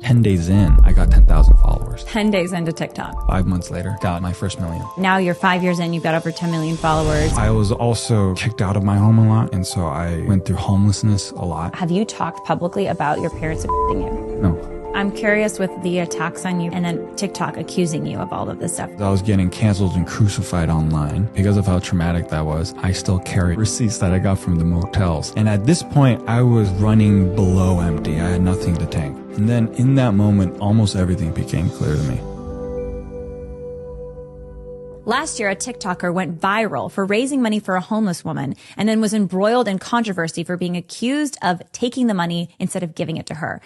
10 days in, I got 10,000 followers. 10 days into TikTok. 5 months later, got my first million. Now you're 5 years in, you've got over 10 million followers. I was also kicked out of my home a lot, and so I went through homelessness a lot. Have you talked publicly about your parents abusing you? No. I'm curious with the attacks on you and then TikTok accusing you of all of this stuff. I was getting canceled and crucified online. Because of how traumatic that was, I still carry receipts that I got from the motels. And at this point, I was running below empty. I had nothing to tank. And then in that moment, almost everything became clear to me. Last year, a TikToker went viral for raising money for a homeless woman and then was embroiled in controversy for being accused of taking the money instead of giving it to her.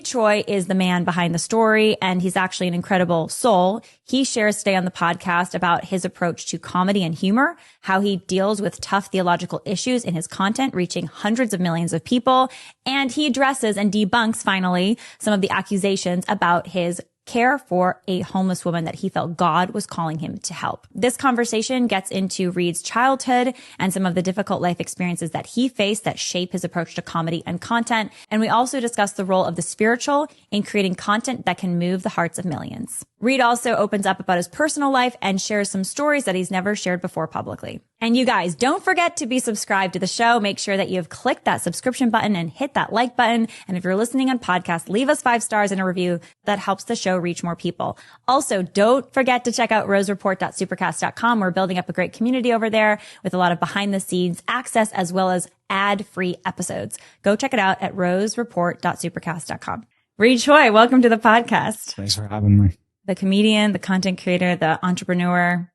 Choi is the man behind the story, and he's actually an incredible soul. He shares today on the podcast about his approach to comedy and humor, how he deals with tough theological issues in his content, reaching hundreds of millions of people. And he addresses and debunks, finally, some of the accusations about his care for a homeless woman that he felt God was calling him to help. This conversation gets into Reed's childhood and some of the difficult life experiences that he faced that shape his approach to comedy and content. And we also discuss the role of the spiritual in creating content that can move the hearts of millions. Reed also opens up about his personal life and shares some stories that he's never shared before publicly. And you guys, don't forget to be subscribed to the show. Make sure that you've clicked that subscription button and hit that like button. And if you're listening on podcast, leave us 5 stars and a review. That helps the show reach more people. Also, don't forget to check out rosereport.supercast.com. We're building up a great community over there with a lot of behind the scenes access as well as ad-free episodes. Go check it out at rosereport.supercast.com. Reed Choi, welcome to the podcast. Thanks for having me. The comedian, the content creator, the entrepreneur.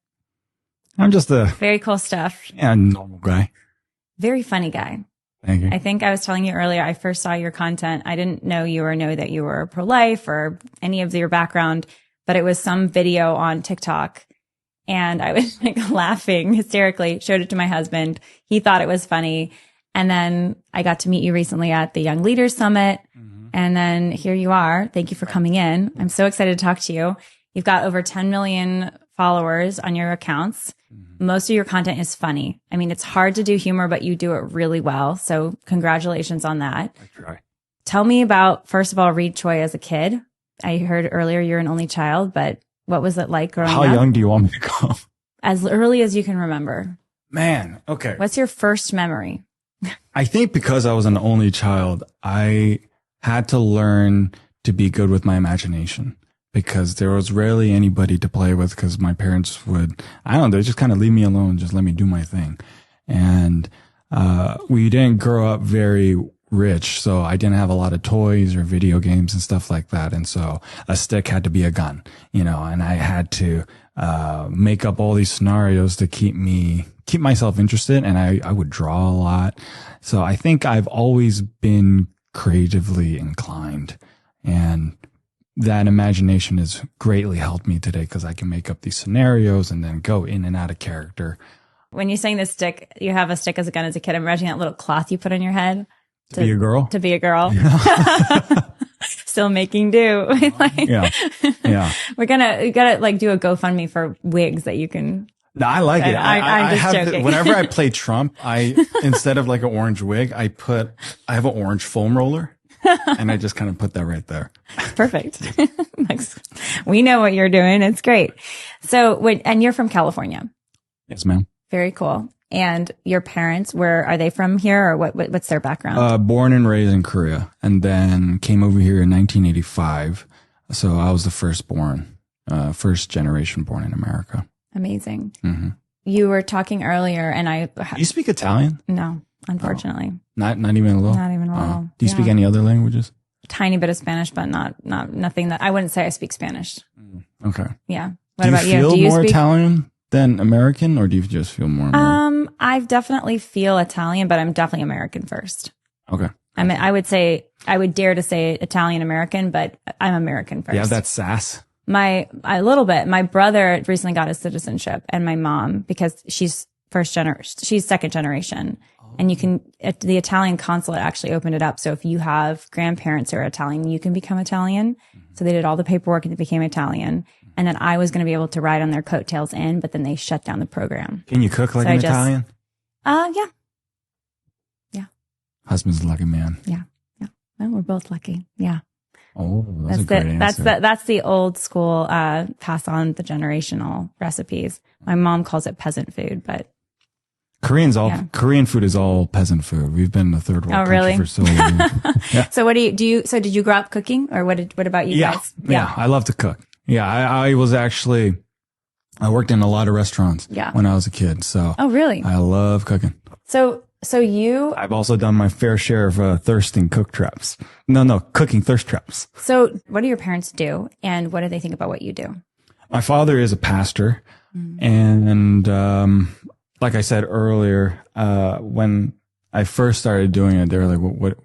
I'm just a very cool stuff. Yeah, normal guy. Very funny guy. Thank you. I think I was telling you earlier, I first saw your content. I didn't know that you were pro-life or any of your background, but it was some video on TikTok. And I was like laughing hysterically, showed it to my husband. He thought it was funny. And then I got to meet you recently at the Young Leaders Summit. And then here you are. Thank you for coming in. I'm so excited to talk to you. You've got over 10 million followers on your accounts. Most of your content is funny. I mean, it's hard to do humor, but you do it really well. So congratulations on that. I try. Tell me about, first of all, Reed Choi as a kid. I heard earlier you're an only child, but what was it like growing up? How young do you want me to go? As early as you can remember. Man, okay. What's your first memory? I think because I was an only child, I had to learn to be good with my imagination because there was rarely anybody to play with because my parents would, I don't know, they just kind of leave me alone, just let me do my thing. And we didn't grow up very rich, so I didn't have a lot of toys or video games and stuff like that. And so a stick had to be a gun, and I had to make up all these scenarios to keep myself interested. And I would draw a lot. So I think I've always been creatively inclined, and that imagination has greatly helped me today because I can make up these scenarios and then go in and out of character. When you're saying the stick, you have a stick as a gun as a kid. I'm imagining that little cloth you put on your head. To be a girl? To be a girl. Yeah. Still making do. Yeah. We gotta like do a GoFundMe for wigs that you can. No, I like it. I'm just joking. Whenever I play Trump, instead of like an orange wig, I have an orange foam roller and I just kind of put that right there. Perfect. We know what you're doing. It's great. So and you're from California. Yes, ma'am. Very cool. And your parents, where are they from here, or what's their background? Born and raised in Korea, and then came over here in 1985. So I was the first generation born in America. Amazing. Mm-hmm. You were talking earlier, and Do you speak Italian? No, unfortunately. Oh. Not even a little. Not even a little. Do you speak any other languages? Tiny bit of Spanish, but nothing that I wouldn't say I speak Spanish. Okay. Yeah. What about you? Do you feel more Italian than American, or do you just feel more American? I definitely feel Italian, but I'm definitely American first. Okay. I mean, I would dare to say Italian American, but I'm American first. You have that sass? A little bit. My brother recently got his citizenship, and my mom, because she's second generation. And the Italian consulate actually opened it up. So if you have grandparents who are Italian, you can become Italian. So they did all the paperwork and they became Italian. And then I was going to be able to ride on their coattails but then they shut down the program. Can you cook like an Italian? Yeah. Husband's a lucky man. Yeah. Well, we're both lucky. Yeah. Oh, that's a great answer. That's the old school, pass on the generational recipes. My mom calls it peasant food, but Korean food is all peasant food. We've been in the third world country for so long. Yeah. So what so did you grow up cooking, or what about you guys? Yeah. I love to cook. Yeah. I worked in a lot of restaurants when I was a kid. So. Oh, really? I love cooking. So I've also done my fair share of cooking thirst traps. So what do your parents do, and what do they think about what you do? My father is a pastor, and like I said earlier, when I first started doing it, they were like,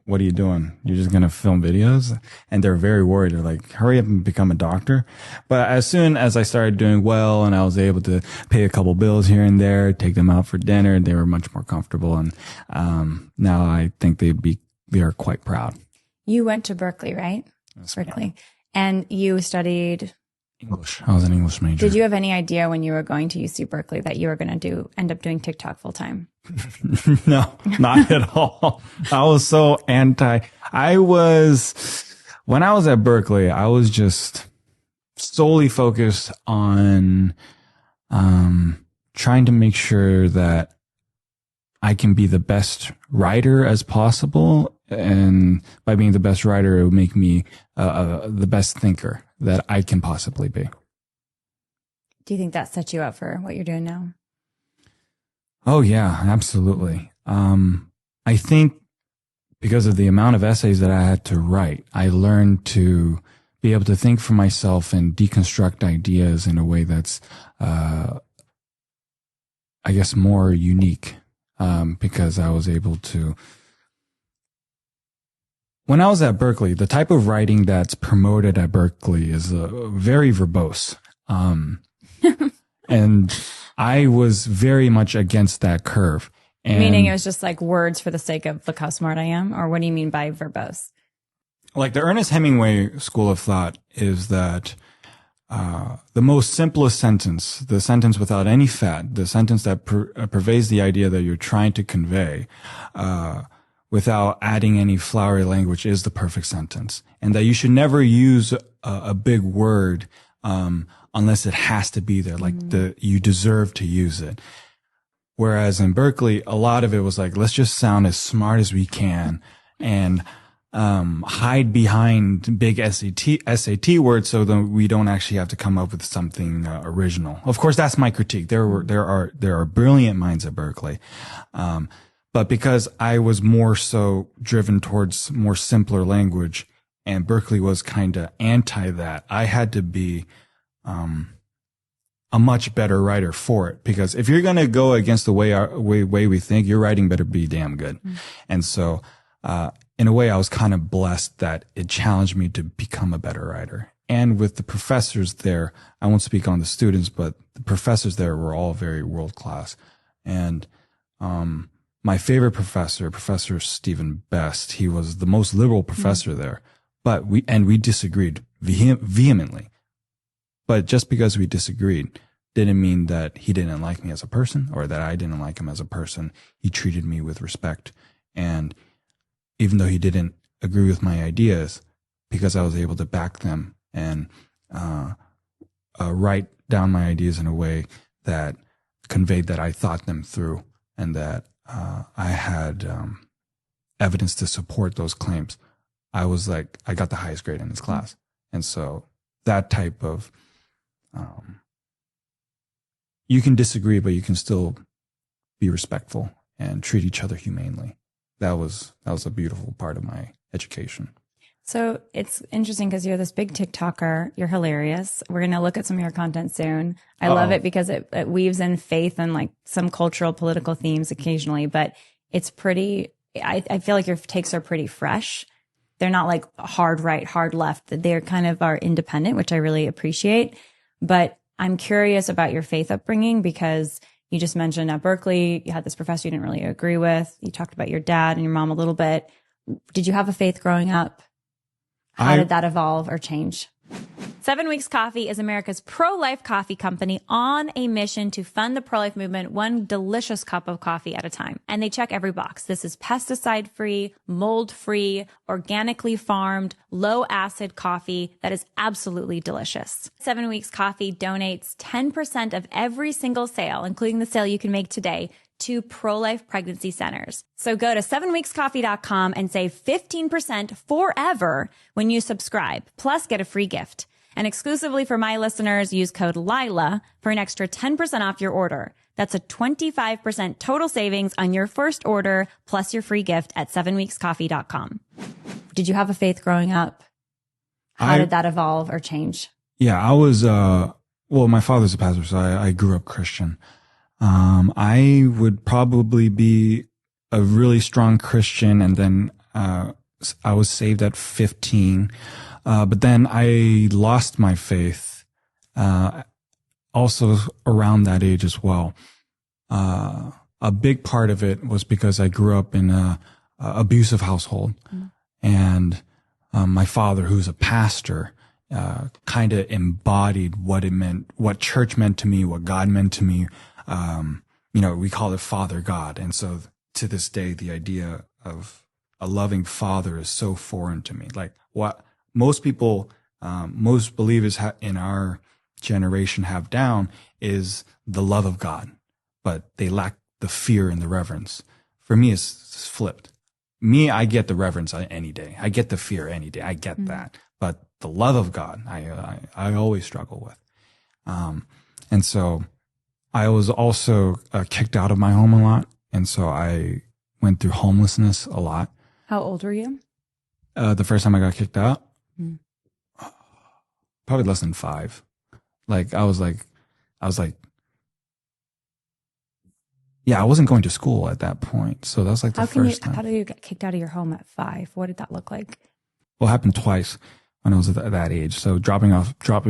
what are you doing? You're just going to film videos? And they're very worried. They're like, hurry up and become a doctor. But as soon as I started doing well and I was able to pay a couple bills here and there, take them out for dinner, they were much more comfortable. And, now I think they are quite proud. You went to Berkeley, right? Yes, Berkeley. And you studied English. I was an English major. Did you have any idea when you were going to UC Berkeley that you were going to end up doing TikTok full time? No, not at all. I was so anti. When I was at Berkeley, I was just solely focused on, trying to make sure that I can be the best writer as possible. And by being the best writer, it would make me, the best thinker that I can possibly be. Do you think that sets you up for what you're doing now? Oh yeah, absolutely. I think because of the amount of essays that I had to write, I learned to be able to think for myself and deconstruct ideas in a way that's, I guess, more unique, because I was able to. When I was at Berkeley, the type of writing that's promoted at Berkeley is very verbose. And I was very much against that curve. And meaning it was just like words for the sake of look how smart I am? Or what do you mean by verbose? Like the Ernest Hemingway school of thought is that the most simplest sentence, the sentence without any fat, the sentence that pervades the idea that you're trying to convey, without adding any flowery language, is the perfect sentence. And that you should never use a big word, unless it has to be there, like you deserve to use it. Whereas in Berkeley, a lot of it was like, let's just sound as smart as we can and, hide behind big SAT words so that we don't actually have to come up with something original. Of course, that's my critique. There are brilliant minds at Berkeley. But because I was more so driven towards more simpler language and Berkeley was kind of anti that, I had to be, a much better writer for it, because if you're going to go against the way we think, your writing better be damn good. And so, in a way, I was kind of blessed that it challenged me to become a better writer. And with the professors there, I won't speak on the students, but the professors there were all very world class. And, my favorite professor, Professor Stephen Best, he was the most liberal professor there, but we disagreed vehemently. But just because we disagreed didn't mean that he didn't like me as a person or that I didn't like him as a person. He treated me with respect. And even though he didn't agree with my ideas, because I was able to back them and write down my ideas in a way that conveyed that I thought them through and that I had evidence to support those claims, I was like, I got the highest grade in his class. And so that type of you can disagree, but you can still be respectful and treat each other humanely. That was a beautiful part of my education. So it's interesting because you're this big TikToker. You're hilarious. We're going to look at some of your content soon. I love it because it weaves in faith and like some cultural, political themes occasionally, but it's pretty, I feel like your takes are pretty fresh. They're not like hard right, hard left. They're kind of are independent, which I really appreciate. But I'm curious about your faith upbringing because you just mentioned at Berkeley, you had this professor you didn't really agree with. You talked about your dad and your mom a little bit. Did you have a faith growing up? How did that evolve or change? 7 Weeks Coffee is America's pro-life coffee company on a mission to fund the pro-life movement one delicious cup of coffee at a time. And they check every box. This is pesticide-free, mold-free, organically farmed, low-acid coffee that is absolutely delicious. 7 Weeks Coffee donates 10% of every single sale, including the sale you can make today, to pro-life pregnancy centers. So go to 7weekscoffee.com and save 15% forever when you subscribe, plus get a free gift. And exclusively for my listeners, use code Lila for an extra 10% off your order. That's a 25% total savings on your first order, plus your free gift at 7weekscoffee.com. Did you have a faith growing up? How did that evolve or change? Yeah, I was, my father's a pastor, so I grew up Christian. I would probably be a really strong Christian, and then I was saved at 15. But then I lost my faith, also around that age as well. A big part of it was because I grew up in a abusive household, and my father, who's a pastor, kind of embodied what it meant, what church meant to me, what God meant to me. We call it Father God. And so to this day, the idea of a loving father is so foreign to me. Like what most people, most believers in our generation have down is the love of God, but they lack the fear and the reverence. For me, it's flipped. Me, I get the reverence any day. I get the fear any day. I get that. But the love of God, I always struggle with. And so I was also kicked out of my home a lot. And so I went through homelessness a lot. How old were you? The first time I got kicked out? Probably less than 5. I wasn't going to school at that point. So that was like the first time. How did you get kicked out of your home at 5? What did that look like? Well, it happened twice when I was at that age. So dropping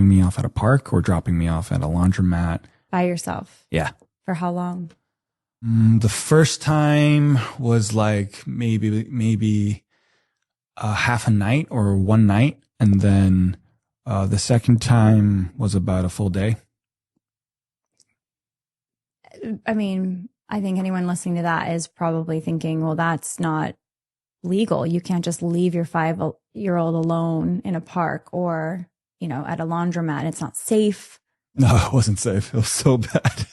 me off at a park or dropping me off at a laundromat. By yourself? Yeah. For how long? The first time was like maybe half a night or one night. And then the second time was about a full day. I mean, I think anyone listening to that is probably thinking, well, that's not legal. You can't just leave your 5-year-old alone in a park or, at a laundromat. It's not safe. No, it wasn't safe. It was so bad.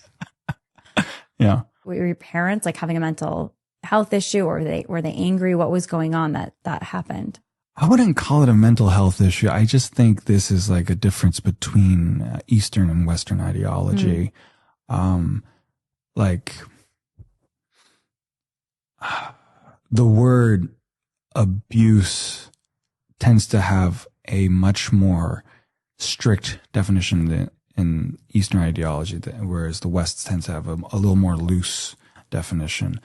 Yeah. Were your parents having a mental health issue, or were they angry? What was going on that happened? I wouldn't call it a mental health issue. I just think this is like a difference between Eastern and Western ideology. The word abuse tends to have a much more strict definition in Eastern ideology, whereas the West tends to have a little more loose definition.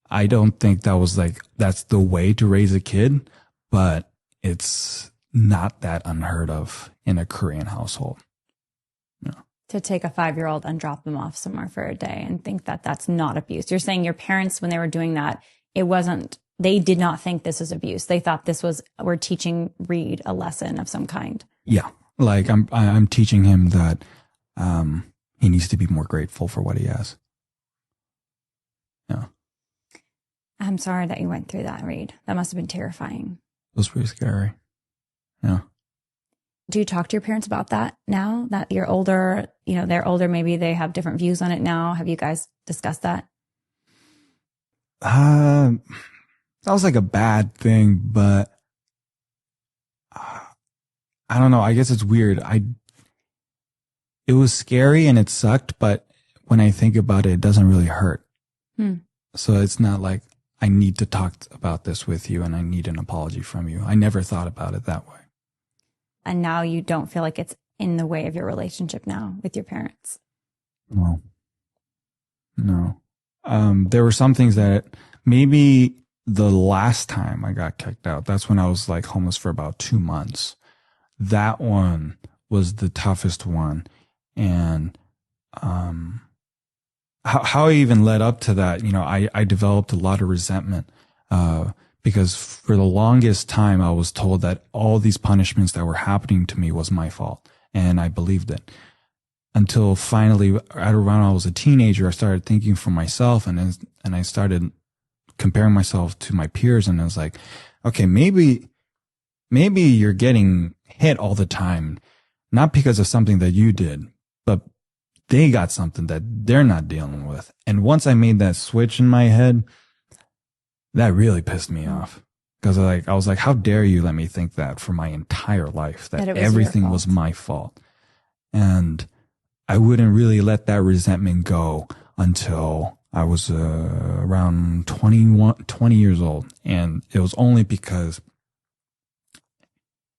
I don't think that's the way to raise a kid, but it's not that unheard of in a Korean household. Yeah. To take a 5-year-old and drop them off somewhere for a day and think that that's not abuse. You're saying your parents, when they were doing that, they did not think this was abuse. They thought we're teaching Reed a lesson of some kind. Yeah. I'm teaching him that, he needs to be more grateful for what he has. Yeah. I'm sorry that you went through that, Reed. That must have been terrifying. It was pretty scary. Yeah. Do you talk to your parents about that now that you're older? They're older. Maybe they have different views on it now. Have you guys discussed that? That was like a bad thing, but I don't know. I guess it's weird. It was scary and it sucked, but when I think about it, it doesn't really hurt. So it's not like I need to talk about this with you and I need an apology from you. I never thought about it that way. And now you don't feel like it's in the way of your relationship now with your parents? No. There were some things that maybe the last time I got kicked out, that's when I was homeless for about 2 months. That one was the toughest one. And, how I even led up to that, I developed a lot of resentment, because for the longest time, I was told that all these punishments that were happening to me was my fault. And I believed it until finally, right around when I was a teenager, I started thinking for myself, and I started comparing myself to my peers. And I was like, okay, maybe you're getting hit all the time, not because of something that you did, but they got something that they're not dealing with. And once I made that switch in my head, that really pissed me off. Because I was like, how dare you let me think that for my entire life, that everything was my fault. And I wouldn't really let that resentment go until I was around 20 years old. And it was only because,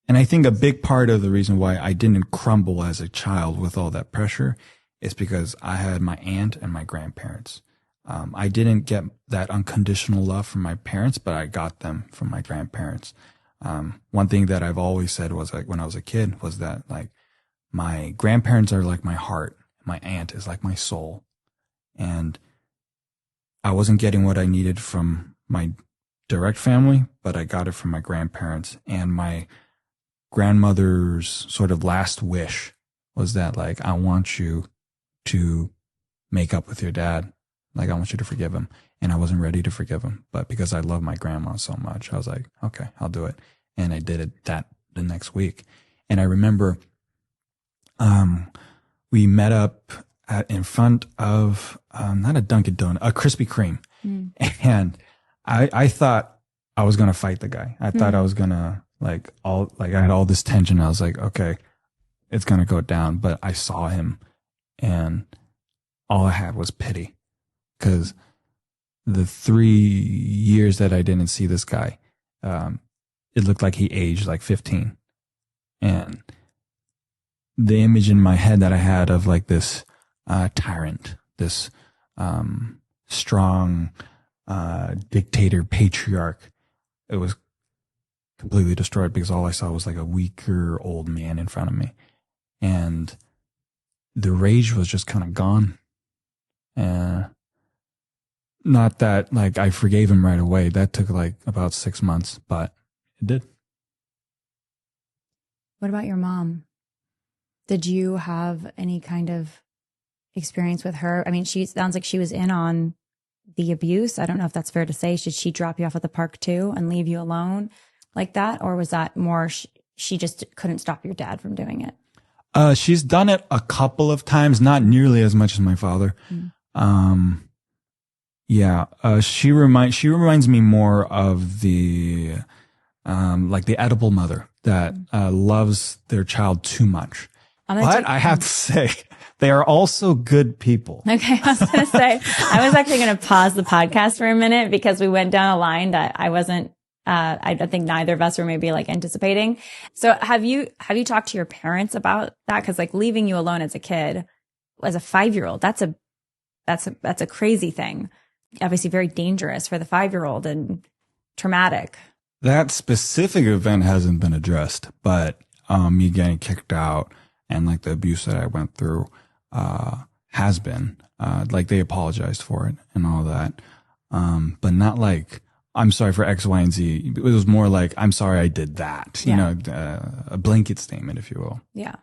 and I think a big part of the reason why I didn't crumble as a child with all that pressure is because I had my aunt and my grandparents. I didn't get that unconditional love from my parents, but I got them from my grandparents. One thing that I've always said was, like, when I was a kid, was that, like, my grandparents are like my heart. My aunt is like my soul. And I wasn't getting what I needed from my direct family, but I got it from my grandparents. And my grandmother's sort of last wish was that, like, I want you to make up with your dad. Like, I want you to forgive him. And I wasn't ready to forgive him. But because I love my grandma so much, I was like, okay, I'll do it. And I did it the next week. And I remember, we met up in front of, not a Dunkin' Donut, a Krispy Kreme. And I thought I was going to fight the guy. I thought I was going to, I had all this tension. I was like, okay, it's going to go down. But I saw him, and all I had was pity. Because the 3 years that I didn't see this guy, it looked like he aged like 15. And the image in my head that I had of, like, this tyrant, this strong dictator, patriarch, it was completely destroyed because all I saw was, like, a weaker old man in front of me. And the rage was just kind of gone. Not that, like, I forgave him right away. That took, like, about 6 months, but it did. What about your mom? Did you have any kind of experience with her? I mean, she sounds like she was in on the abuse. I don't know if that's fair to say. Should she drop you off at the park too and leave you alone like that? Or was that more she just couldn't stop your dad from doing it? She's done it a couple of times, not nearly as much as my father. She reminds me more of the, like, the edible mother that loves their child too much. But I have to say, they are also good people. Okay, I was going to say, I was actually going to pause the podcast for a minute because we went down a line that I wasn't, I think neither of us were maybe, like, anticipating. So have you talked to your parents about that? Cause, like, leaving you alone as a kid, as a 5-year-old, that's a crazy thing. Obviously very dangerous for the 5-year-old and traumatic. That specific event hasn't been addressed, but me getting kicked out and, like, the abuse that I went through has been. Like, they apologized for it and all that. But not like, I'm sorry for X, Y, and Z. It was more like, I'm sorry I did that. You know, a blanket statement, if you will. Yeah.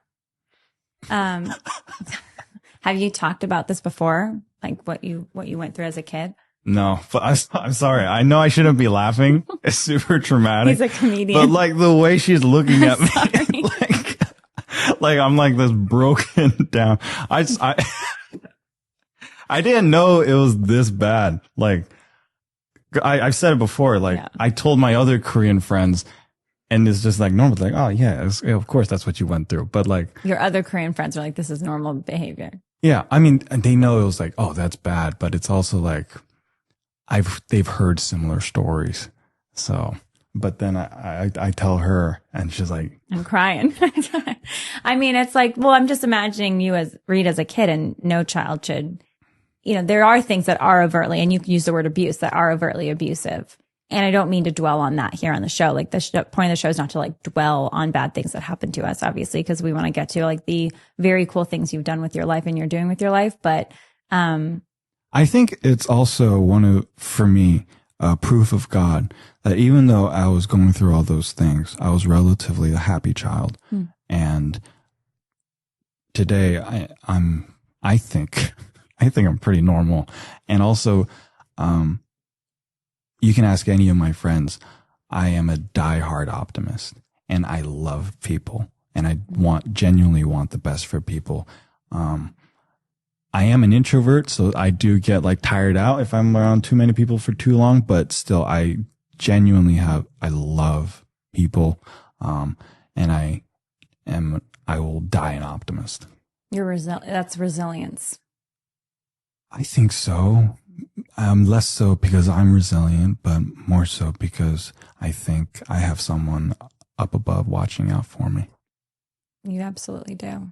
Have you talked about this before? Like, what you went through as a kid? No, but I'm sorry. I know I shouldn't be laughing. It's super traumatic. He's a comedian. But, like, the way she's looking at me, like I'm like this broken down. I didn't know it was this bad. Like, I've said it before. Like, I told my other Korean friends, and it's just like normal. Like, oh yeah, of course that's what you went through. But, like, your other Korean friends are like, this is normal behavior. Yeah, I mean, they know it was like, oh, that's bad, but it's also like, they've heard similar stories. So, but then I tell her, and she's like, I'm crying. I mean, it's like, well, I'm just imagining you Reed as a kid, and no child should, there are things that are overtly, and you can use the word abuse, that are overtly abusive. And I don't mean to dwell on that here on the show. Like, the point of the show is not to, like, dwell on bad things that happen to us, obviously, because we want to get to, like, the very cool things you've done with your life and you're doing with your life. But, I think it's also for me, proof of God that even though I was going through all those things, I was relatively a happy child. And today I think I'm pretty normal. And also, you can ask any of my friends. I am a diehard optimist, and I love people, and I genuinely want the best for people. I am an introvert, so I do get like tired out if I'm around too many people for too long, but still I love people. And I will die an optimist. That's resilience. I think so. Less so because I'm resilient, but more so because I think I have someone up above watching out for me. You absolutely do.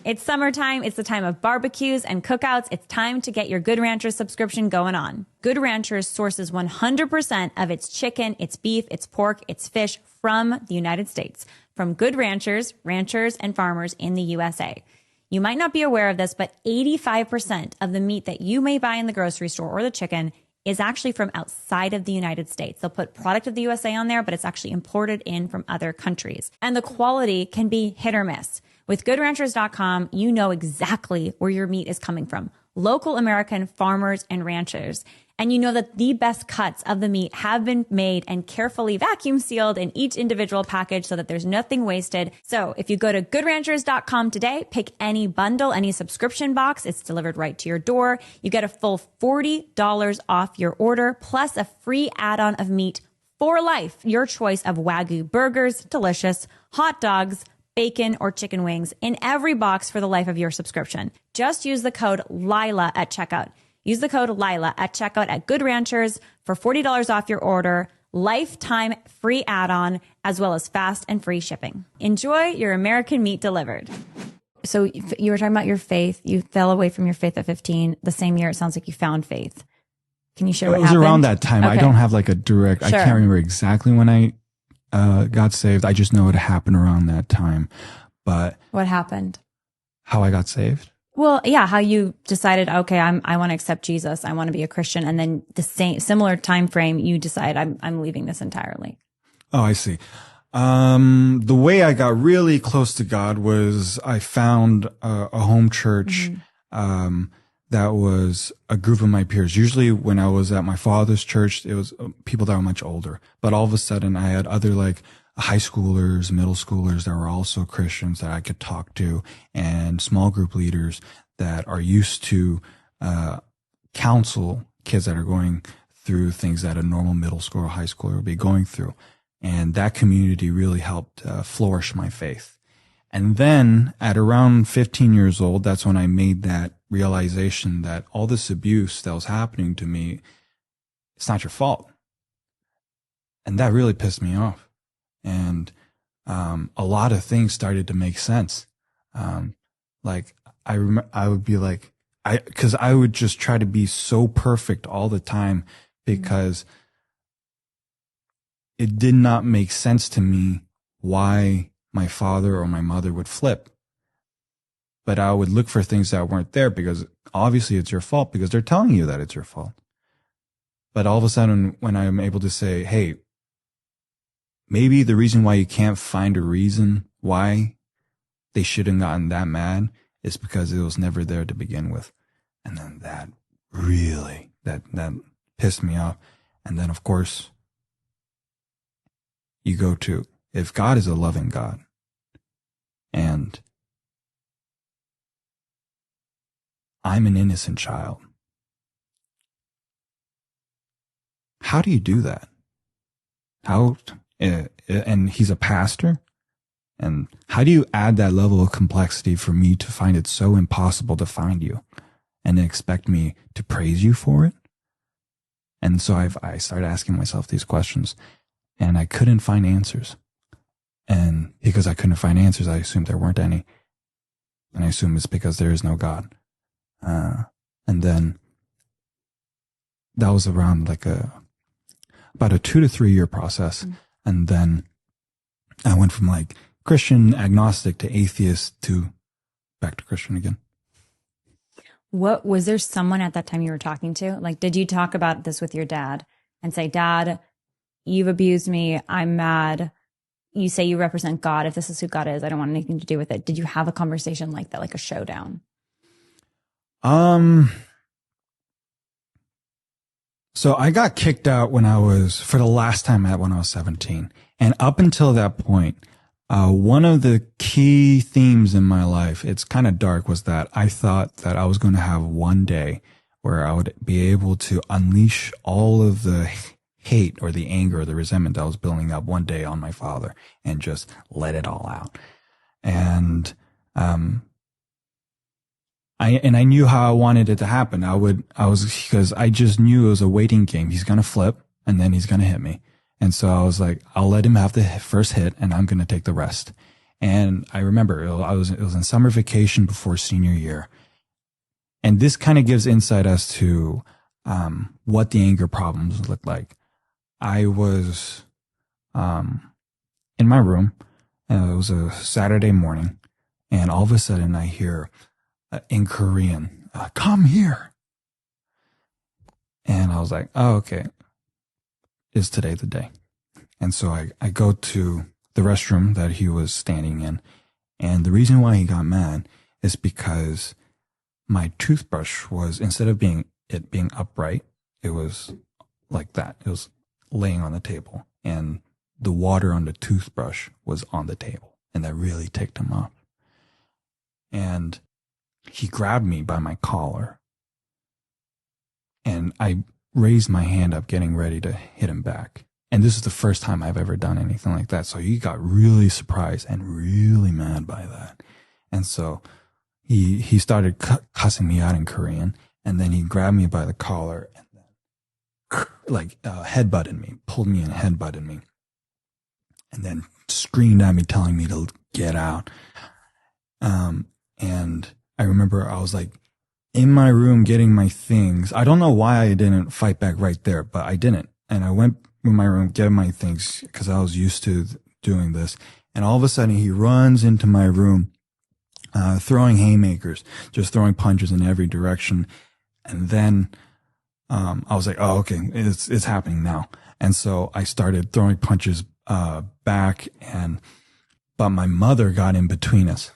It's summertime. It's the time of barbecues and cookouts. It's time to get your Good Ranchers subscription going on. Good Ranchers sources 100% of its chicken, its beef, its pork, its fish from the United States, from good ranchers, and farmers in the USA. You might not be aware of this, but 85% of the meat that you may buy in the grocery store or the chicken is actually from outside of the United States. They'll put product of the USA on there, but it's actually imported in from other countries. And the quality can be hit or miss. With GoodRanchers.com, you know exactly where your meat is coming from. Local American farmers and ranchers. And you know that the best cuts of the meat have been made and carefully vacuum sealed in each individual package so that there's nothing wasted. So if you go to GoodRanchers.com today, pick any bundle, any subscription box. It's delivered right to your door. You get a full $40 off your order, plus a free add-on of meat for life. Your choice of Wagyu burgers, delicious, hot dogs, bacon, or chicken wings in every box for the life of your subscription. Just use the code Lila at checkout. Use the code Lila at checkout at Good Ranchers for $40 off your order, lifetime free add-on, as well as fast and free shipping. Enjoy your American meat delivered. So you were talking about your faith. You fell away from your faith at 15. The same year, it sounds like you found faith. Can you share what happened? It was around that time. Okay. I don't have like a direct, I can't remember exactly when I got saved. I just know it happened around that time. But what happened? How I got saved? Well, yeah, how you decided, okay, I want to accept Jesus. I want to be a Christian. And then similar time frame, you decide I'm leaving this entirely. Oh, I see. The way I got really close to God was I found a home church, that was a group of my peers. Usually when I was at my father's church, it was people that were much older, but all of a sudden I had other like high schoolers, middle schoolers that were also Christians that I could talk to, and small group leaders that are used to counsel kids that are going through things that a normal middle school or high schooler would be going through. And that community really helped flourish my faith. And then at around 15 years old, that's when I made that realization that all this abuse that was happening to me, it's not your fault. And that really pissed me off. And a lot of things started to make sense. Like I remember, I would be like, because I would just try to be so perfect all the time because it did not make sense to me why my father or my mother would flip. But I would look for things that weren't there because obviously it's your fault because they're telling you that it's your fault. But all of a sudden, when I'm able to say, hey, maybe the reason why you can't find a reason why they shouldn't have gotten that mad is because it was never there to begin with. And then that really, that pissed me off. And then, of course, you go to, if God is a loving God and I'm an innocent child, how do you do that? How, and he's a pastor? And how do you add that level of complexity for me to find it so impossible to find you and expect me to praise you for it? And so I started asking myself these questions and I couldn't find answers. And because I couldn't find answers, I assumed there weren't any. And I assume it's because there is no God. And then that was around like about a 2 to 3 year process. And then I went from like Christian, agnostic to atheist to back to Christian again. What was there someone at that time you were talking to? Like, did you talk about this with your dad? and say, Dad, you've abused me. I'm mad. You say you represent God. If this is who God is, I don't want anything to do with it. Did you have a conversation like that, like a showdown? So I got kicked out when for the last time when I was 17. And up until that point, one of the key themes in my life, it's kind of dark, was that I thought that I was going to have one day where I would be able to unleash all of the hate or the anger or the resentment that was building up one day on my father and just let it all out. And, I knew how I wanted it to happen. Because I just knew it was a waiting game. He's going to flip and then he's going to hit me. And so I was like, I'll let him have the first hit and I'm going to take the rest. And I remember it was in summer vacation before senior year. And this kind of gives insight as to, what the anger problems look like. I was, in my room, and it was a Saturday morning, and all of a sudden I hear, in Korean, come here. And I was like, oh, okay. Is today the day? And so I go to the restroom that he was standing in. And the reason why he got mad is because my toothbrush was, instead of being upright, it was like that. It was laying on the table. And the water on the toothbrush was on the table. And that really ticked him off. And he grabbed me by my collar. And I raised my hand up, getting ready to hit him back. And this is the first time I've ever done anything like that. So he got really surprised and really mad by that. And so he started cussing me out in Korean. And then he grabbed me by the collar and then headbutted me, pulled me and headbutted me. And then screamed at me, telling me to get out. And I remember I was like in my room getting my things. I don't know why I didn't fight back right there, but I didn't. And I went in my room, getting my things because I was used to doing this. And all of a sudden he runs into my room, throwing haymakers, just throwing punches in every direction. And then, I was like, oh, okay, it's happening now. And so I started throwing punches, back, but my mother got in between us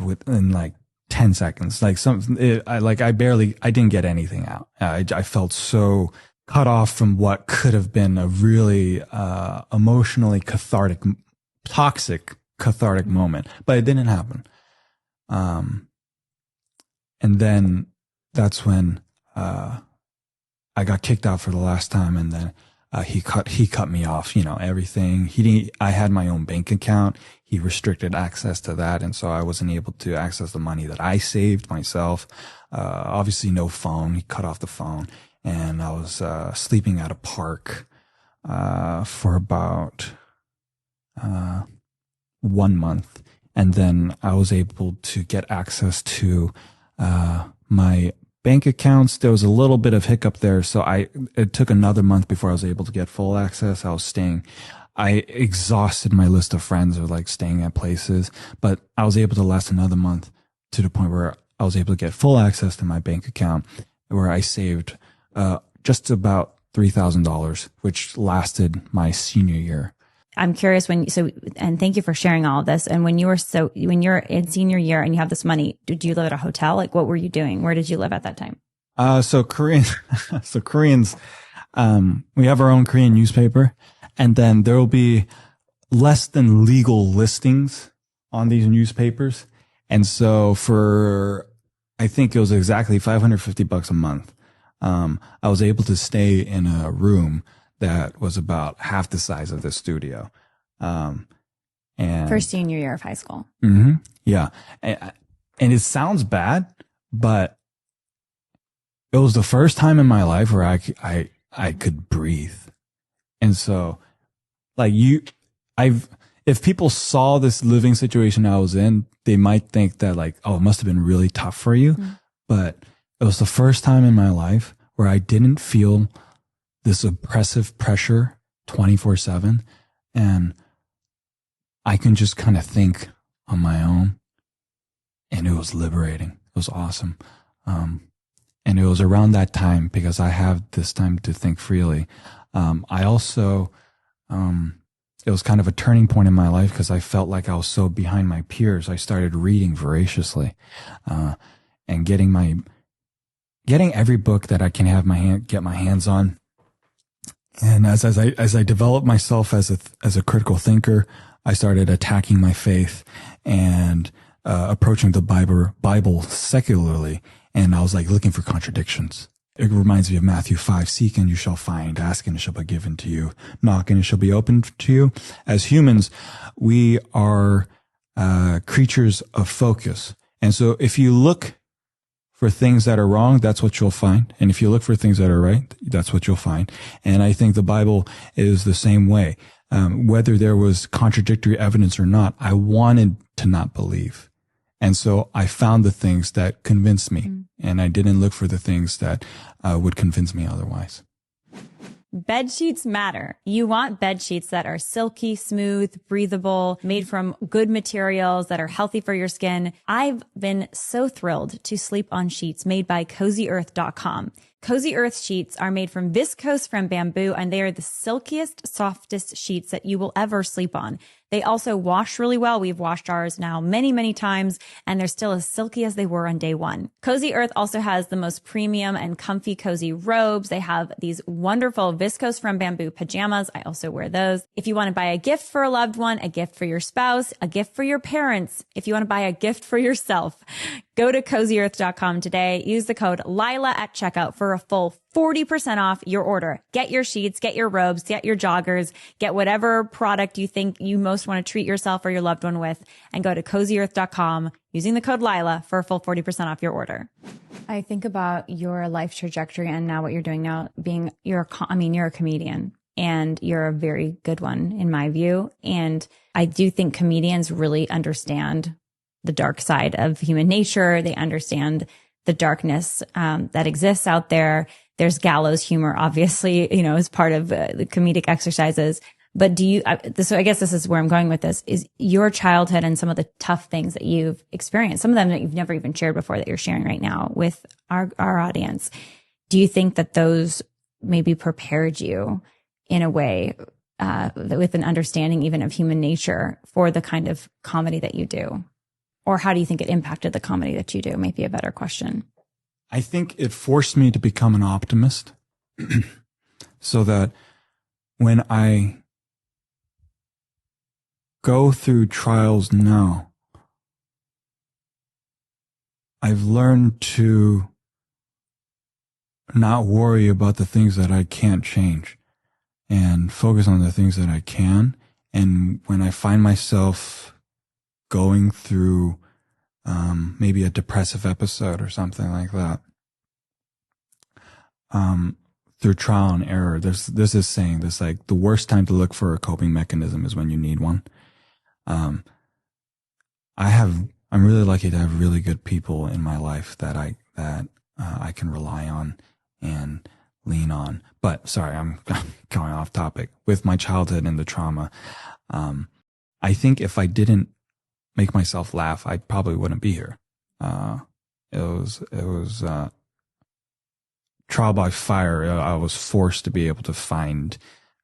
within like 10 seconds. I didn't get anything out. I felt so cut off from what could have been a really, emotionally toxic cathartic moment, but it didn't happen. And then that's when, I got kicked out for the last time. And then, he cut me off, everything. I had my own bank account. He restricted access to that. And so I wasn't able to access the money that I saved myself. Obviously no phone. He cut off the phone, and I was, sleeping at a park, for about, 1 month. And then I was able to get access to, my bank accounts. There was a little bit of hiccup there. So it took another month before I was able to get full access. I exhausted my list of friends of like staying at places, but I was able to last another month to the point where I was able to get full access to my bank account, where I saved, just about $3,000, which lasted my senior year. I'm curious and thank you for sharing all of this. And when you're in senior year and you have this money, do you live at a hotel? Like, what were you doing? Where did you live at that time? So Koreans, we have our own Korean newspaper, and then there will be less than legal listings on these newspapers. And so I think it was exactly $550 a month. I was able to stay in a room that was about half the size of the studio. And for senior year of high school. Mm-hmm, yeah. And it sounds bad, but it was the first time in my life where I could breathe. And so like if people saw this living situation I was in, they might think that like, oh, it must have been really tough for you. Mm-hmm. But it was the first time in my life where I didn't feel this oppressive pressure 24/7. And I can just kind of think on my own. And it was liberating. It was awesome. And it was around that time, because I have this time to think freely. I also, it was kind of a turning point in my life because I felt like I was so behind my peers. I started reading voraciously, and getting every book that I can get my hands on. And as I developed myself as a critical thinker, I started attacking my faith and approaching the Bible secularly. And I was like looking for contradictions. It reminds me of Matthew 5, seek and you shall find, ask and it shall be given to you, knock and it shall be opened to you. As humans, we are creatures of focus. And so if you look for things that are wrong, that's what you'll find. And if you look for things that are right, that's what you'll find. And I think the Bible is the same way. Whether there was contradictory evidence or not, I wanted to not believe. And so I found the things that convinced me, and I didn't look for the things that would convince me otherwise. Bed sheets matter. You want bed sheets that are silky, smooth, breathable, made from good materials that are healthy for your skin. I've been so thrilled to sleep on sheets made by CozyEarth.com. CozyEarth sheets are made from viscose from bamboo, and they are the silkiest, softest sheets that you will ever sleep on. They also wash really well. We've washed ours now many, many times, and they're still as silky as they were on day one. CozyEarth also has the most premium and comfy cozy robes. They have these wonderful viscose from bamboo pajamas. I also wear those. If you want to buy a gift for a loved one, a gift for your spouse, a gift for your parents, if you want to buy a gift for yourself, go to CozyEarth.com today. Use the code Lila at checkout for a full 40% off your order. Get your sheets, get your robes, get your joggers, get whatever product you think you most want to treat yourself or your loved one with, and go to CozyEarth.com using the code Lila for a full 40% off your order. I think about your life trajectory and now what you're doing now, you're a comedian, and you're a very good one in my view. And I do think comedians really understand the dark side of human nature. They understand the darkness that exists out there. There's gallows humor, obviously, as part of the comedic exercises. But so I guess this is where I'm going with this, is your childhood and some of the tough things that you've experienced, some of them that you've never even shared before that you're sharing right now with our audience. Do you think that those maybe prepared you in a way with an understanding even of human nature for the kind of comedy that you do? Or how do you think it impacted the comedy that you do? Maybe a better question. I think it forced me to become an optimist so that when I go through trials now, I've learned to not worry about the things that I can't change and focus on the things that I can. And when I find myself going through maybe a depressive episode or something like that, through trial and error, there's this saying, this like the worst time to look for a coping mechanism is when you need one. I'm really lucky to have really good people in my life that I can rely on and lean on. But sorry, I'm going off topic. With my childhood and the trauma, I think if I didn't make myself laugh, I probably wouldn't be here. It was trial by fire. I was forced to be able to find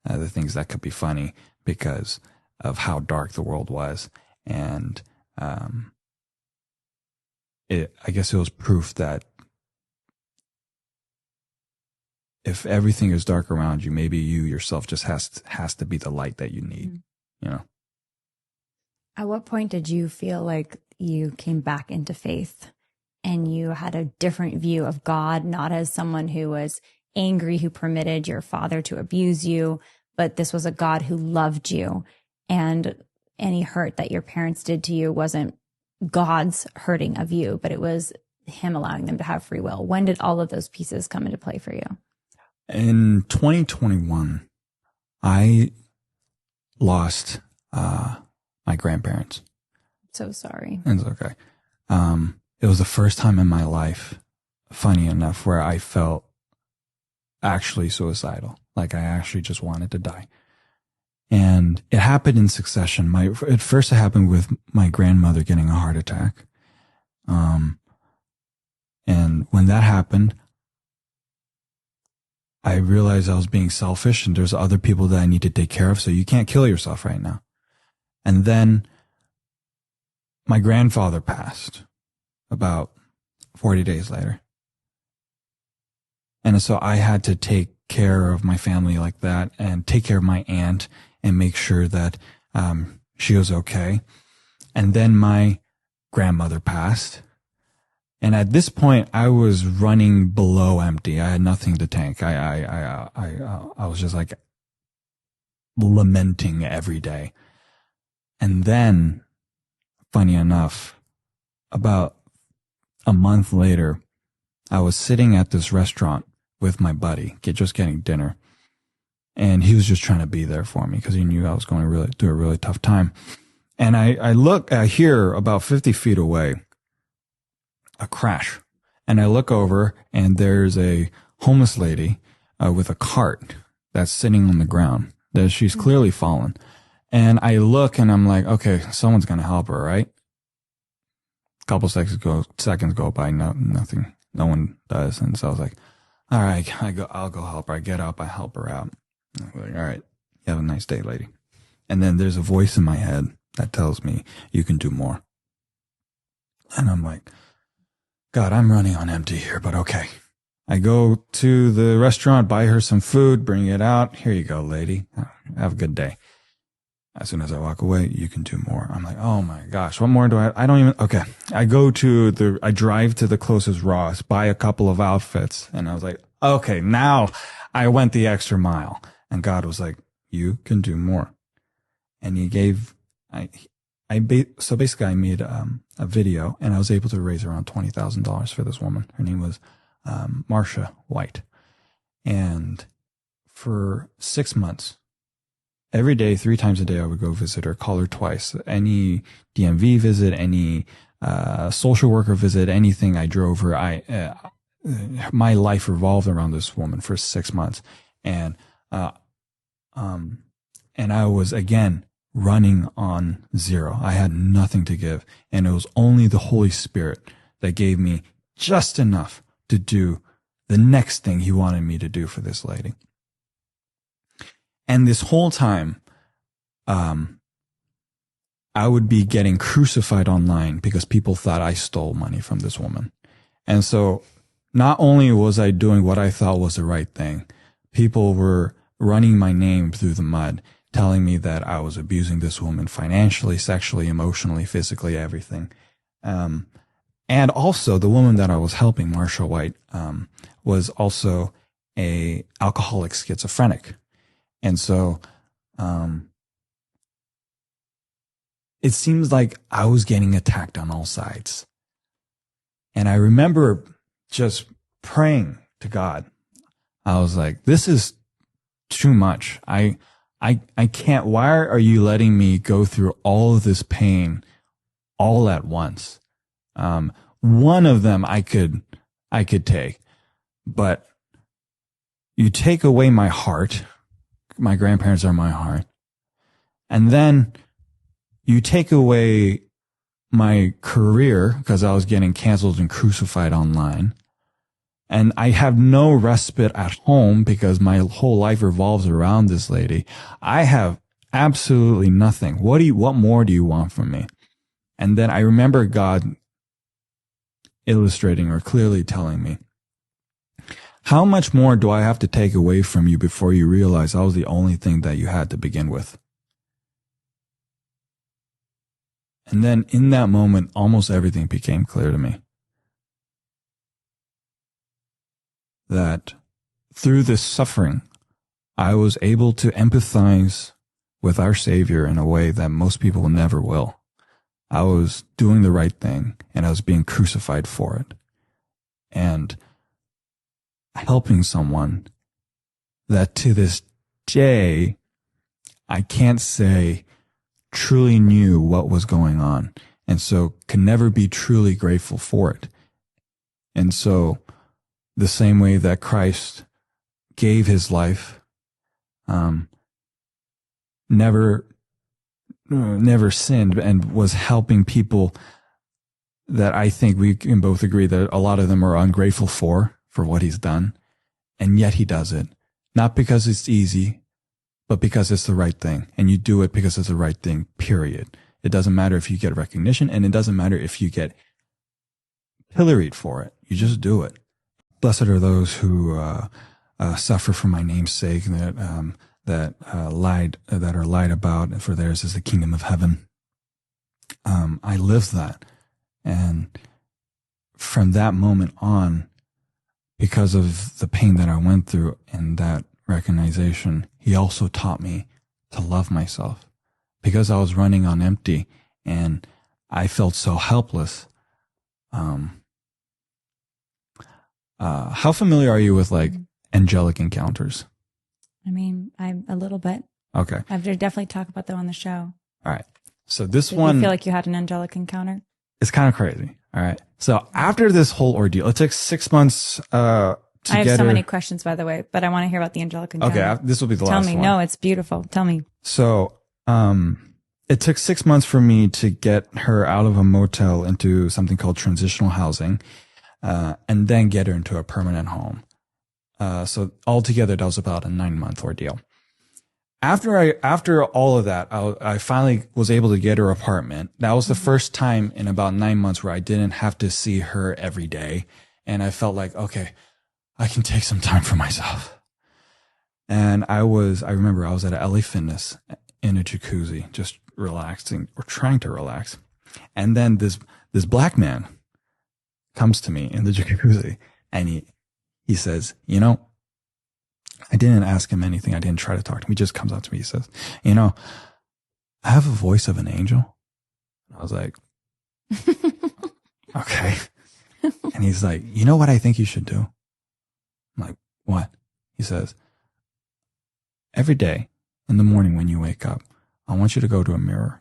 the things that could be funny because of how dark the world was. And I guess it was proof that if everything is dark around you, maybe you yourself just has to be the light that you need, At what point did you feel like you came back into faith and you had a different view of God, not as someone who was angry, who permitted your father to abuse you, but this was a God who loved you, and any hurt that your parents did to you wasn't God's hurting of you, but it was him allowing them to have free will? When did all of those pieces come into play for you? In 2021, I lost my grandparents. So sorry. It's okay. It was the first time in my life, funny enough, where I felt actually suicidal. Like I actually just wanted to die. And it happened in succession. At first it happened with my grandmother getting a heart attack. And when that happened, I realized I was being selfish and there's other people that I need to take care of. So you can't kill yourself right now. And then my grandfather passed about 40 days later. And so I had to take care of my family like that and take care of my aunt and make sure that she was okay. And then my grandmother passed. And at this point, I was running below empty. I had nothing to tank. I was just like lamenting every day. And then, funny enough, about a month later, I was sitting at this restaurant with my buddy, just getting dinner. And he was just trying to be there for me because he knew I was going to really do a really tough time. And I hear about 50 feet away a crash. And I look over and there's a homeless lady with a cart that's sitting on the ground. That she's clearly fallen. And I look and I'm like, okay, someone's going to help her, right? A couple seconds go by, nothing. No one does. And so I was like, all right, I'll go help her. I get up, I help her out. I'm like, all right, you have a nice day, lady. And then there's a voice in my head that tells me you can do more. And I'm like, God, I'm running on empty here, but okay. I go to the restaurant, buy her some food, bring it out. Here you go, lady. Have a good day. As soon as I walk away, you can do more. I'm like, oh my gosh, what more do I don't even, okay. I drive to the closest Ross, buy a couple of outfits. And I was like, okay, now I went the extra mile. And God was like, you can do more. And he gave, so basically I made a video and I was able to raise around $20,000 for this woman. Her name was Marcia White. And for 6 months, every day, 3 times a day, I would go visit her, call her twice. Any DMV visit, any social worker visit, anything, I drove her. My life revolved around this woman for 6 months. And I was, again, running on zero. I had nothing to give. And it was only the Holy Spirit that gave me just enough to do the next thing he wanted me to do for this lady. And this whole time, I would be getting crucified online because people thought I stole money from this woman. And so not only was I doing what I thought was the right thing, people were running my name through the mud, telling me that I was abusing this woman financially, sexually, emotionally, physically, everything. And also the woman that I was helping, Marcia White, was also a alcoholic schizophrenic. And so, it seems like I was getting attacked on all sides. And I remember just praying to God. I was like, this is too much. I can't, why are you letting me go through all of this pain all at once? One of them I could take, but you take away my heart. My grandparents are my heart. And then you take away my career because I was getting canceled and crucified online. And I have no respite at home because my whole life revolves around this lady. I have absolutely nothing. What more do you want from me? And then I remember God illustrating or clearly telling me, how much more do I have to take away from you before you realize I was the only thing that you had to begin with? And then in that moment, almost everything became clear to me. That through this suffering, I was able to empathize with our Savior in a way that most people never will. I was doing the right thing and I was being crucified for it. And helping someone that to this day, I can't say truly knew what was going on. And so can never be truly grateful for it. And so the same way that Christ gave his life, never sinned and was helping people that I think we can both agree that a lot of them are ungrateful for what he's done. And yet he does it not because it's easy, but because it's the right thing. And you do it because it's the right thing, period. It doesn't matter if you get recognition, and it doesn't matter if you get pilloried for it. You just do it. Blessed are those who suffer for my name's sake, that are lied about, and for theirs is the kingdom of heaven. I lived that, and from that moment on, because of the pain that I went through and that recognition, he also taught me to love myself, because I was running on empty and I felt so helpless. How familiar are you with like angelic encounters? I mean, I'm a little bit. Okay. I've definitely talked about them on the show. All right. So this Did one, you feel like you had an angelic encounter? it's kind of crazy. All right. So after this whole ordeal, it took 6 months, to I have get so her. many questions, by the way, but I want to hear about the angelic encounter. Okay. This will be the Tell last me. one. No, it's beautiful. Tell me. So, it took 6 months for me to get her out of a motel into something called transitional housing, and then get her into a permanent home. So altogether, that was about a 9-month ordeal. After all of that, I finally was able to get her apartment. That was the first time in about 9 months where I didn't have to see her every day. And I felt like, okay, I can take some time for myself. And I remember I was at a LA Fitness in a jacuzzi, just relaxing or trying to relax. And then this black man comes to me in the jacuzzi, and he says, you know, I didn't ask him anything. I didn't try to talk to him. He just comes up to me. He says, you know, I have a voice of an angel. I was like, okay. And he's like, you know what I think you should do? I'm like, what? He says, every day in the morning when you wake up, I want you to go to a mirror,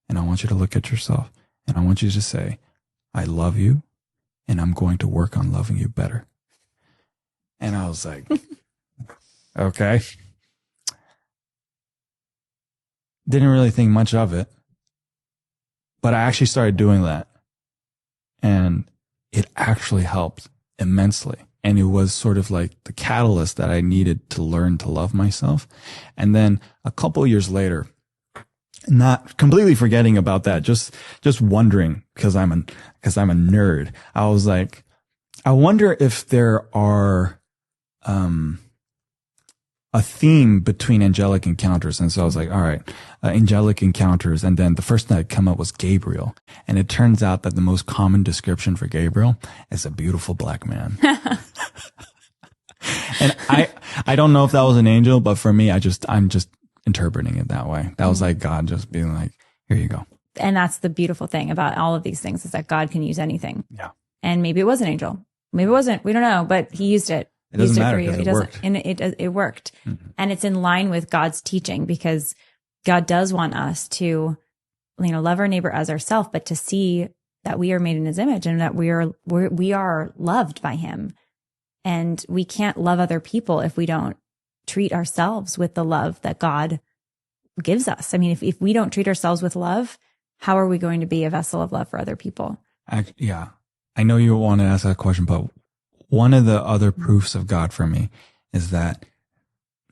and I want you to look at yourself, and I want you to say, I love you, and I'm going to work on loving you better. And I was like, okay. Didn't really think much of it, but I actually started doing that, and it actually helped immensely. And it was sort of like the catalyst that I needed to learn to love myself. And then a couple of years later, not completely forgetting about that, just wondering, because I'm a nerd, I was like, I wonder if there are a theme between angelic encounters. And so I was like, all right, angelic encounters. And then the first thing that came up was Gabriel. And it turns out that the most common description for Gabriel is a beautiful black man. And I don't know if that was an angel, but for me, I'm just interpreting it that way. That was like God just being like, here you go. And that's the beautiful thing about all of these things, is that God can use anything. Yeah. And maybe it was an angel. Maybe it wasn't. We don't know, but he used it. It doesn't matter because it worked. And it worked. Mm-hmm. And it's in line with God's teaching, because God does want us to, love our neighbor as ourselves, but to see that we are made in his image and that we are loved by him. And we can't love other people if we don't treat ourselves with the love that God gives us. I mean, if we don't treat ourselves with love, how are we going to be a vessel of love for other people? Yeah. I know you want to ask that question, but one of the other proofs of God for me is that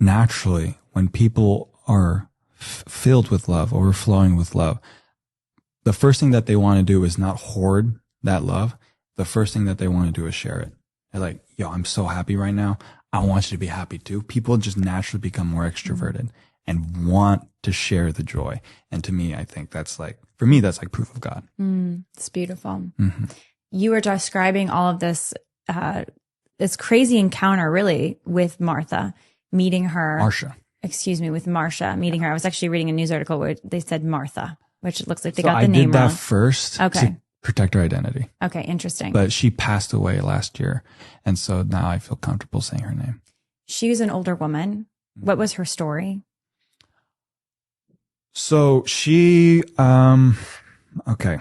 naturally, when people are filled with love, overflowing with love, the first thing that they want to do is not hoard that love. The first thing that they want to do is share it. They're like, yo, I'm so happy right now. I want you to be happy too. People just naturally become more extroverted and want to share the joy. And to me, I think that's like proof of God. It's beautiful. Mm-hmm. You were describing all of this, this crazy encounter really with Martha, meeting her. With Marcia, meeting her. I was actually reading a news article where they said Martha, which looks like they got the name wrong. I did that first to protect her identity. Okay, interesting. But she passed away last year. And so now I feel comfortable saying her name. She was an older woman. What was her story? So she, okay.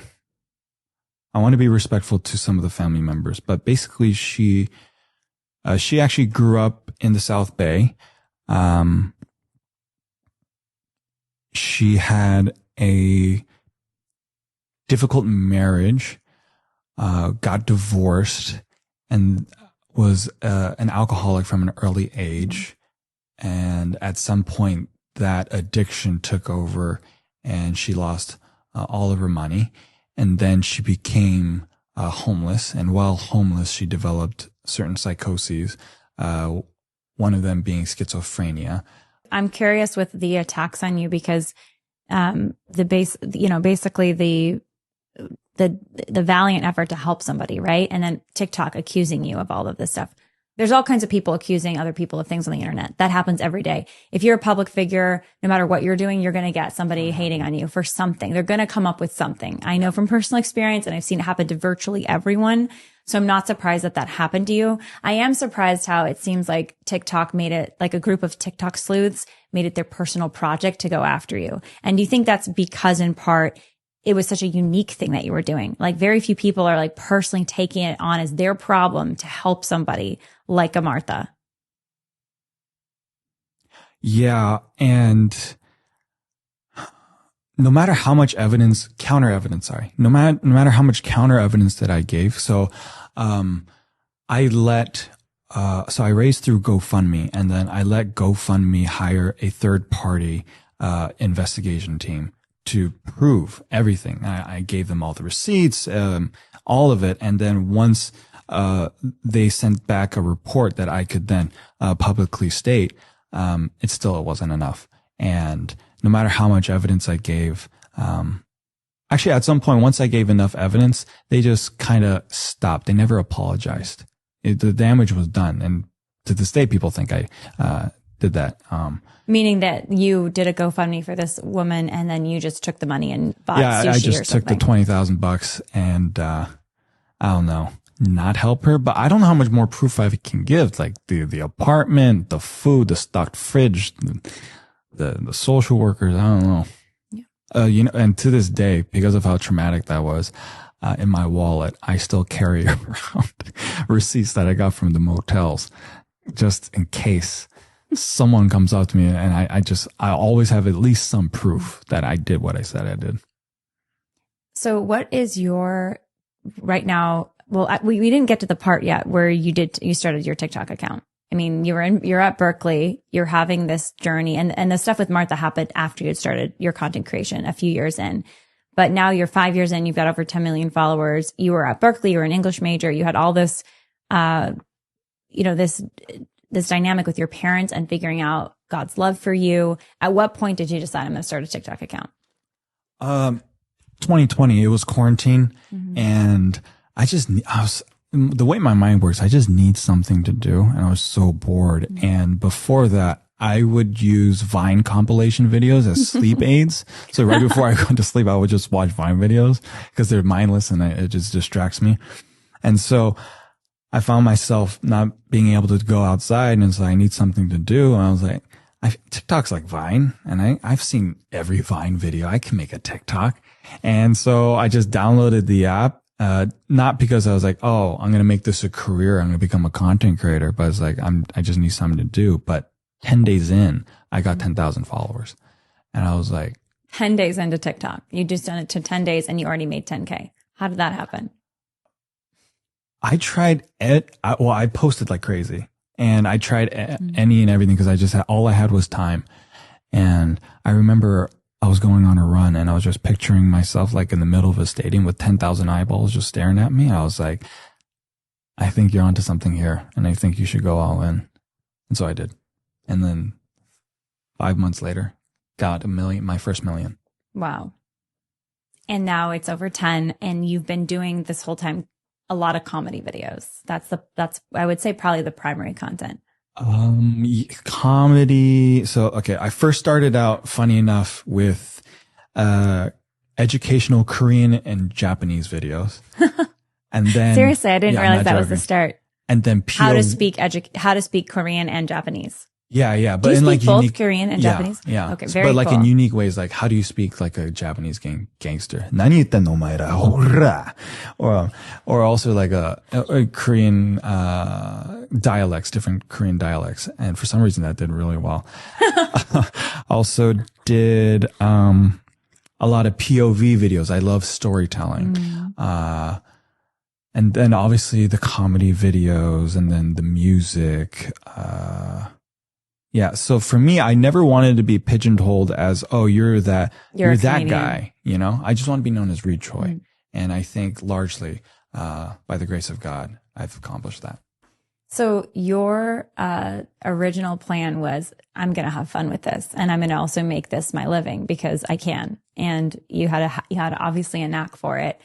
I want to be respectful to some of the family members, but basically she actually grew up in the South Bay. She had a difficult marriage, got divorced, and was an alcoholic from an early age. And at some point, that addiction took over and she lost all of her money. And then she became homeless. And while homeless, she developed certain psychoses, one of them being schizophrenia. I'm curious with the attacks on you because basically the valiant effort to help somebody, right? And then TikTok accusing you of all of this stuff. There's all kinds of people accusing other people of things on the internet. That happens every day. If you're a public figure, no matter what you're doing, you're going to get somebody hating on you for something. They're going to come up with something. I know from personal experience, and I've seen it happen to virtually everyone. So I'm not surprised that that happened to you. I am surprised how it seems like TikTok made it, like a group of TikTok sleuths made it their personal project to go after you. And do you think that's because in part it was such a unique thing that you were doing? Like very few people are like personally taking it on as their problem to help somebody like a Martha. Yeah. And no matter how much counter evidence that I gave. So, I raised through GoFundMe, and then I let GoFundMe hire a third party, investigation team to prove everything. I gave them all the receipts, all of it. And then once, they sent back a report that I could then, publicly state, it wasn't enough. And no matter how much evidence I gave, actually at some point, once I gave enough evidence, they just kind of stopped. They never apologized. The damage was done. And to this day, people think I, did that. Meaning that you did a GoFundMe for this woman and then you just took the money and bought sushi I just took the $20,000 and, I don't know, not help her, but I don't know how much more proof I can give. Like the apartment, the food, the stocked fridge, the social workers. I don't know. Yeah. And to this day, because of how traumatic that was, in my wallet, I still carry around receipts that I got from the motels just in case someone comes up to me, and I always have at least some proof that I did what I said I did. So what is your right now? Well, we didn't get to the part yet where you started your TikTok account. I mean, you're at Berkeley, you're having this journey, and the stuff with Martha happened after you had started your content creation a few years in. But now you're 5 years in, you've got over 10 million followers. You were at Berkeley, you were an English major, you had all this, this dynamic with your parents and figuring out God's love for you. At what point did you decide I'm going to start a TikTok account? 2020, it was quarantine, and the way my mind works, I just need something to do, and I was so bored. And before that, I would use Vine compilation videos as sleep aids. So right before I go to sleep, I would just watch Vine videos because they're mindless and it just distracts me. And so I found myself not being able to go outside, and it's like, I need something to do. And I was like, TikTok's like Vine, and I've seen every Vine video. I can make a TikTok. And so I just downloaded the app. Not because I was like, oh, I'm going to make this a career. I'm going to become a content creator, but it's like, I just need something to do. But 10 days in, I got 10,000 followers. And I was like, 10 days into TikTok, you just done it to 10 days and you already made 10K. How did that happen? I tried I posted like crazy, and I tried any and everything because all I had was time. And I remember I was going on a run, and I was just picturing myself like in the middle of a stadium with 10,000 eyeballs just staring at me. I was like, I think you're onto something here, and I think you should go all in. And so I did. And then 5 months later, got my first million. Wow. And now it's over 10, and you've been doing this whole time a lot of comedy videos. That's I would say probably the primary content. Comedy. So, okay. I first started out, funny enough, with, educational Korean and Japanese videos. And then seriously, I didn't realize that was the start. And then how to speak Korean and Japanese. Yeah. But do you in speak like both unique, Korean and Japanese? Yeah. Okay, very But like cool. in unique ways, like how do you speak like a Japanese gangster? "何言ってんのお前ら?" Or also like a Korean, dialects, different Korean dialects. And for some reason that did really well. Also did, a lot of POV videos. I love storytelling. And then obviously the comedy videos, and then the music. Yeah. So for me, I never wanted to be pigeonholed as, oh, you're that guy, you know, I just want to be known as Reed Choi. And I think largely, by the grace of God, I've accomplished that. So your original plan was, I'm going to have fun with this, and I'm going to also make this my living because I can. And you had obviously a knack for it.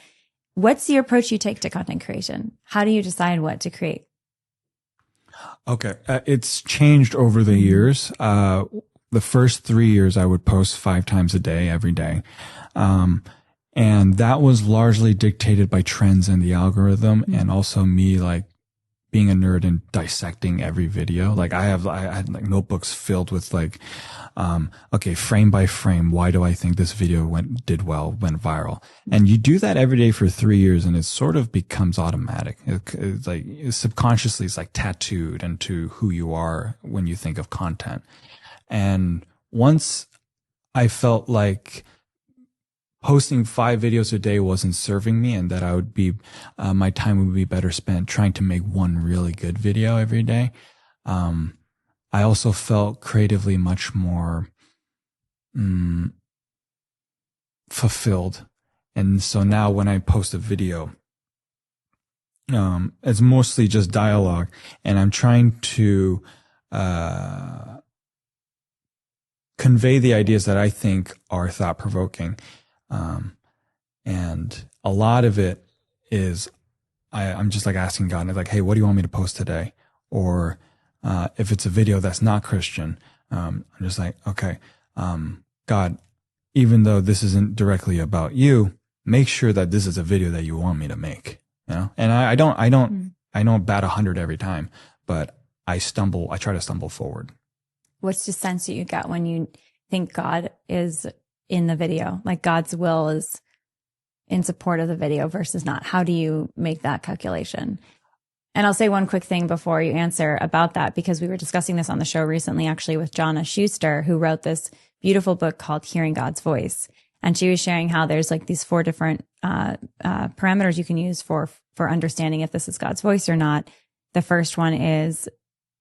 What's the approach you take to content creation? How do you decide what to create? Okay. It's changed over the years. The first 3 years I would post 5 times a day, every day. And that was largely dictated by trends in the algorithm and also me like being a nerd and dissecting every video. Like I had like notebooks filled with like, okay, frame by frame, why do I think this video went viral? And you do that every day for 3 years and it sort of becomes automatic. It's like subconsciously it's like tattooed into who you are when you think of content. And once I felt like posting 5 videos a day wasn't serving me and that I would be, my time would be better spent trying to make one really good video every day. I also felt creatively much more, fulfilled. And so now when I post a video, it's mostly just dialogue and I'm trying to, convey the ideas that I think are thought provoking. And a lot of it is, I'm just like asking God, like, hey, what do you want me to post today? Or, if it's a video that's not Christian, I'm just like, okay, God, even though this isn't directly about you, make sure that this is a video that you want me to make, you know? And I don't bat 100 every time, but I try to stumble forward. What's the sense that you get when you think God is in the video, like God's will is in support of the video versus not? How do you make that calculation? And I'll say one quick thing before you answer about that, because we were discussing this on the show recently, actually, with Jonna Schuster, who wrote this beautiful book called Hearing God's Voice. And she was sharing how there's like these 4 different parameters you can use for understanding if this is God's voice or not. The first one is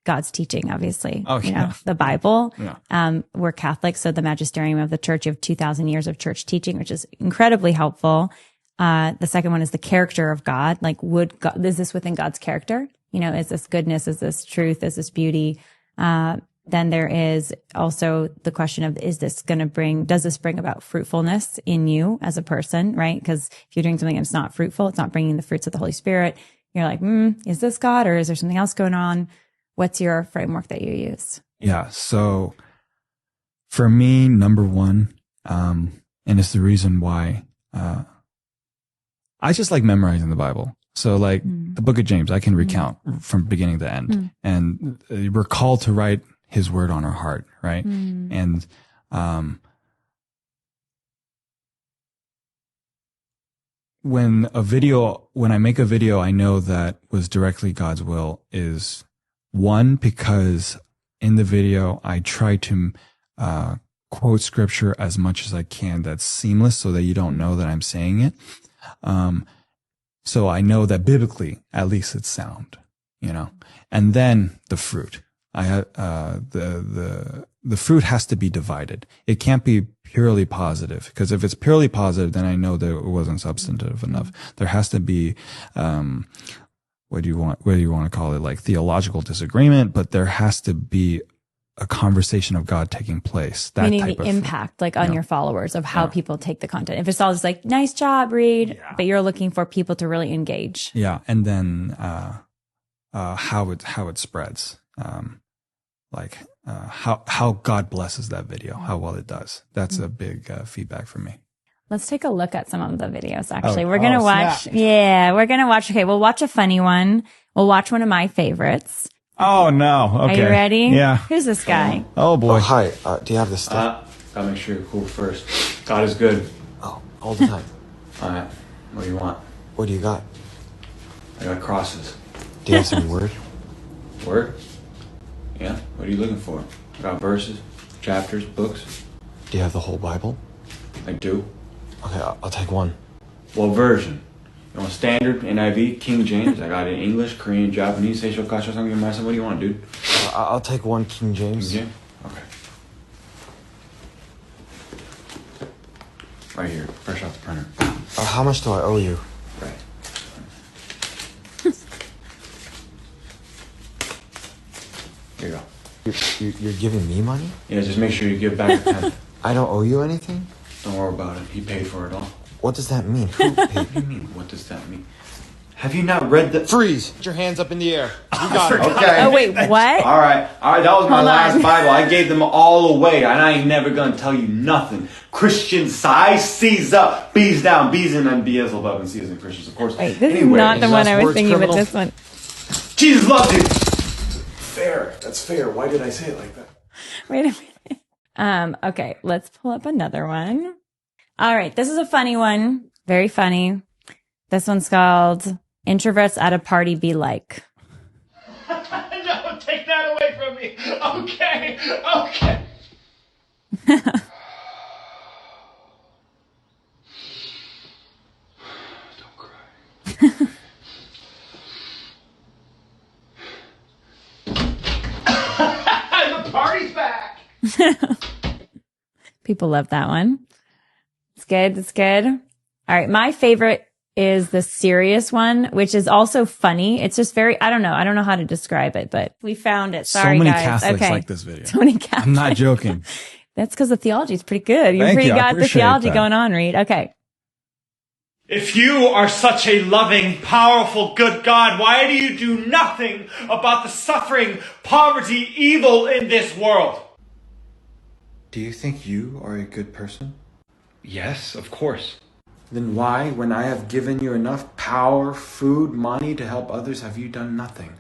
God's teaching, obviously. Oh, yeah. You know, the Bible. Yeah. We're Catholic, so the magisterium of the church, you have 2,000 years of church teaching, which is incredibly helpful. The second one is the character of God. Like, is this within God's character? You know, is this goodness? Is this truth? Is this beauty? Then there is also the question of, does this bring about fruitfulness in you as a person, right? Because if you're doing something that's not fruitful, it's not bringing the fruits of the Holy Spirit. You're like, is this God or is there something else going on? What's your framework that you use? Yeah. So for me, number one, and it's the reason why, I just like memorizing the Bible. So like the book of James, I can recount from beginning to end and we're called to write his word on our heart. Right. And, when I make a video, I know that was directly God's will is, one, because in the video, I try to quote scripture as much as I can that's seamless so that you don't know that I'm saying it. So I know that biblically, at least it's sound, you know. And then the fruit. The fruit has to be divided. It can't be purely positive, because if it's purely positive, then I know that it wasn't substantive enough. There has to be what do you want to call it, like theological disagreement, but there has to be a conversation of God taking place. That meaning type the of impact, like on your followers, of how people take the content. If it's all just like, nice job, Reed, but you're looking for people to really engage. Yeah. And then, how it spreads. How God blesses that video, how well it does. That's a big, feedback for me. Let's take a look at some of the videos, actually. We're going to watch. Snap. Yeah, we're going to watch. Okay, we'll watch a funny one. We'll watch one of my favorites. Oh, no. Okay. Are you ready? Yeah. Who's this guy? Oh, boy. Oh, hi. Do you have this stuff? Gotta make sure you're cool first. God is good. Oh, all the time. All right. What do you want? What do you got? I got crosses. Do you have some word? Word? Yeah. What are you looking for? I got verses, chapters, books. Do you have the whole Bible? I do. Okay, I'll take one. What version? You want standard, NIV, King James? I got it in English, Korean, Japanese, Seisho, Kasho, Sangyo, Masa. What do you want, dude? I'll take one King James. Yeah. Okay. Right here, fresh off the printer. How much do I owe you? Right. Here you go. You're giving me money? Yeah, just make sure you give back the 10. I don't owe you anything? Don't worry about it. He paid for it all. What does that mean? Who paid? What do you mean, what does that mean? Have you not read the... Freeze! Put your hands up in the air. You got it. Okay. Oh, wait, what? All right, that was my Hold last on. Bible. I gave them all away, and I ain't never gonna tell you nothing. Christians, C's up, B's down, B's in, and Beelzebub, and C's in Christians, of course. Wait, this Anyway, is not the one I was words, thinking, but criminal. this one. Jesus loves you. Fair. That's fair. Why did I say it like that? Wait a minute. Okay, let's pull up another one. All right, this is a funny one. Very funny. This one's called Introverts at a Party Be Like. No, take that away from me. Okay. Don't cry. The party's back. People love that one. It's good. It's good. All right. My favorite is the serious one, which is also funny. It's just very, I don't know how to describe it, but we found it. Sorry, so many guys. Catholics Okay. like this video. So many Catholics. I'm not joking. That's because the theology is pretty good. You Thank pretty you. I got the appreciate theology that. going on, Reed. Okay. If you are such a loving, powerful, good God, why do you do nothing about the suffering, poverty, evil in this world? Do you think you are a good person? Yes, of course. Then why, when I have given you enough power, food, money to help others, have you done nothing?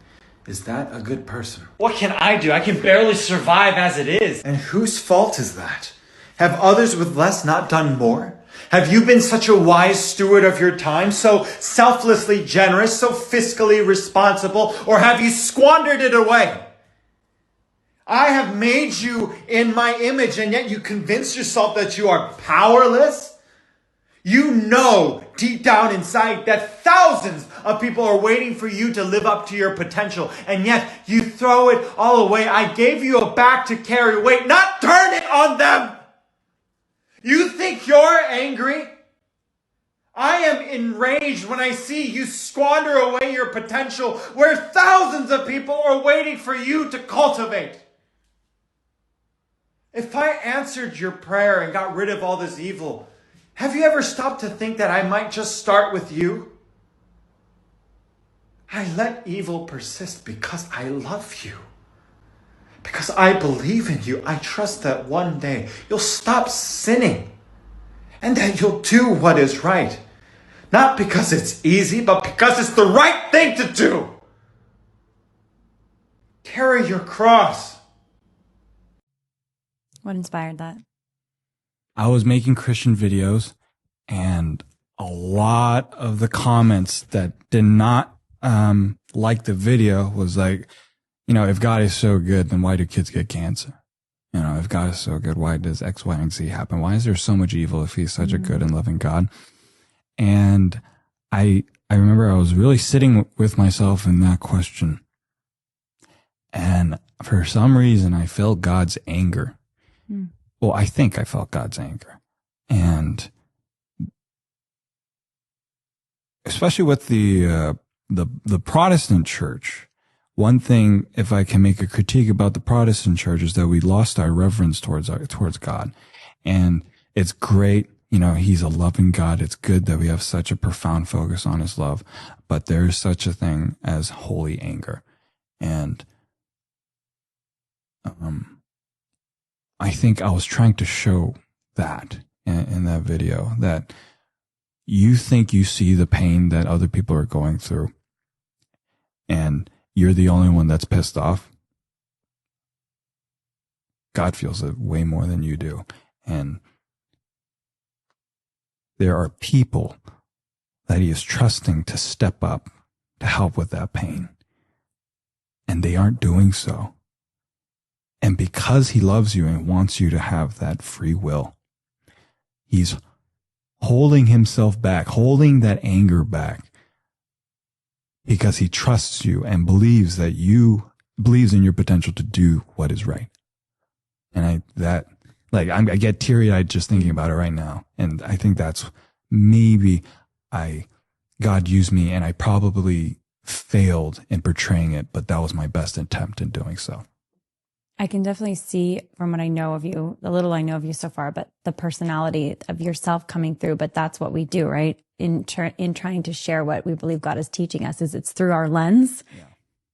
Is that a good person? What can I do? I can barely survive as it is. And whose fault is that? Have others with less not done more? Have you been such a wise steward of your time, so selflessly generous, so fiscally responsible, or have you squandered it away? I have made you in my image, and yet you convince yourself that you are powerless? You know deep down inside that thousands of people are waiting for you to live up to your potential, and yet you throw it all away. I gave you a back to carry weight, not turn it on them. You think you're angry? I am enraged when I see you squander away your potential where thousands of people are waiting for you to cultivate. If I answered your prayer and got rid of all this evil, have you ever stopped to think that I might just start with you? I let evil persist because I love you. Because I believe in you. I trust that one day you'll stop sinning and that you'll do what is right. Not because it's easy, but because it's the right thing to do. Carry your cross. What inspired that? I was making Christian videos, and a lot of the comments that did not like the video was like, you know, if God is so good, then why do kids get cancer? You know, if God is so good, why does X, Y, and Z happen? Why is there so much evil if he's such a good and loving God? And I remember I was really sitting with myself in that question. And for some reason, I felt God's anger. Well, I think I felt God's anger. And especially with the Protestant church, one thing, if I can make a critique about the Protestant church, is that we lost our reverence towards God. And it's great, you know, he's a loving God. It's good that we have such a profound focus on his love, but there is such a thing as holy anger. And I think I was trying to show that in that video, that you think you see the pain that other people are going through, and you're the only one that's pissed off. God feels it way more than you do. And there are people that he is trusting to step up to help with that pain, and they aren't doing so. And because he loves you and wants you to have that free will, he's holding himself back, holding that anger back, because he trusts you and believes that you believes in your potential to do what is right. And I get teary eyed just thinking about it right now. And I think that's maybe God used me, and I probably failed in portraying it, but that was my best attempt in doing so. I can definitely see from what I know of you, the little I know of you so far, but the personality of yourself coming through. But that's what we do, right? In trying to share what we believe God is teaching us, is it's through our lens. Yeah.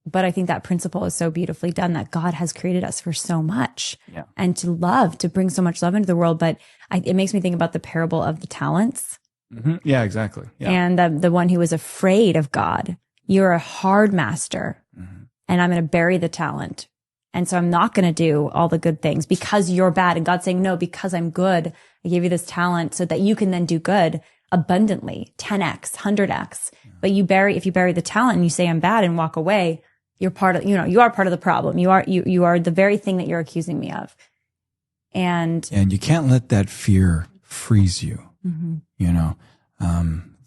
But I think that principle is so beautifully done, that God has created us for so much, and to love, to bring so much love into the world. But it makes me think about the parable of the talents. Mm-hmm. Yeah, exactly. Yeah. And the one who was afraid of God. You're a hard master, and I'm going to bury the talent. And so I'm not going to do all the good things because you're bad. And God's saying, no, because I'm good, I gave you this talent so that you can then do good abundantly, 10x, 100x. But if you bury the talent and you say I'm bad and walk away, you're part of, you are part of the problem. You are the very thing that you're accusing me of. And you can't let that fear freeze you.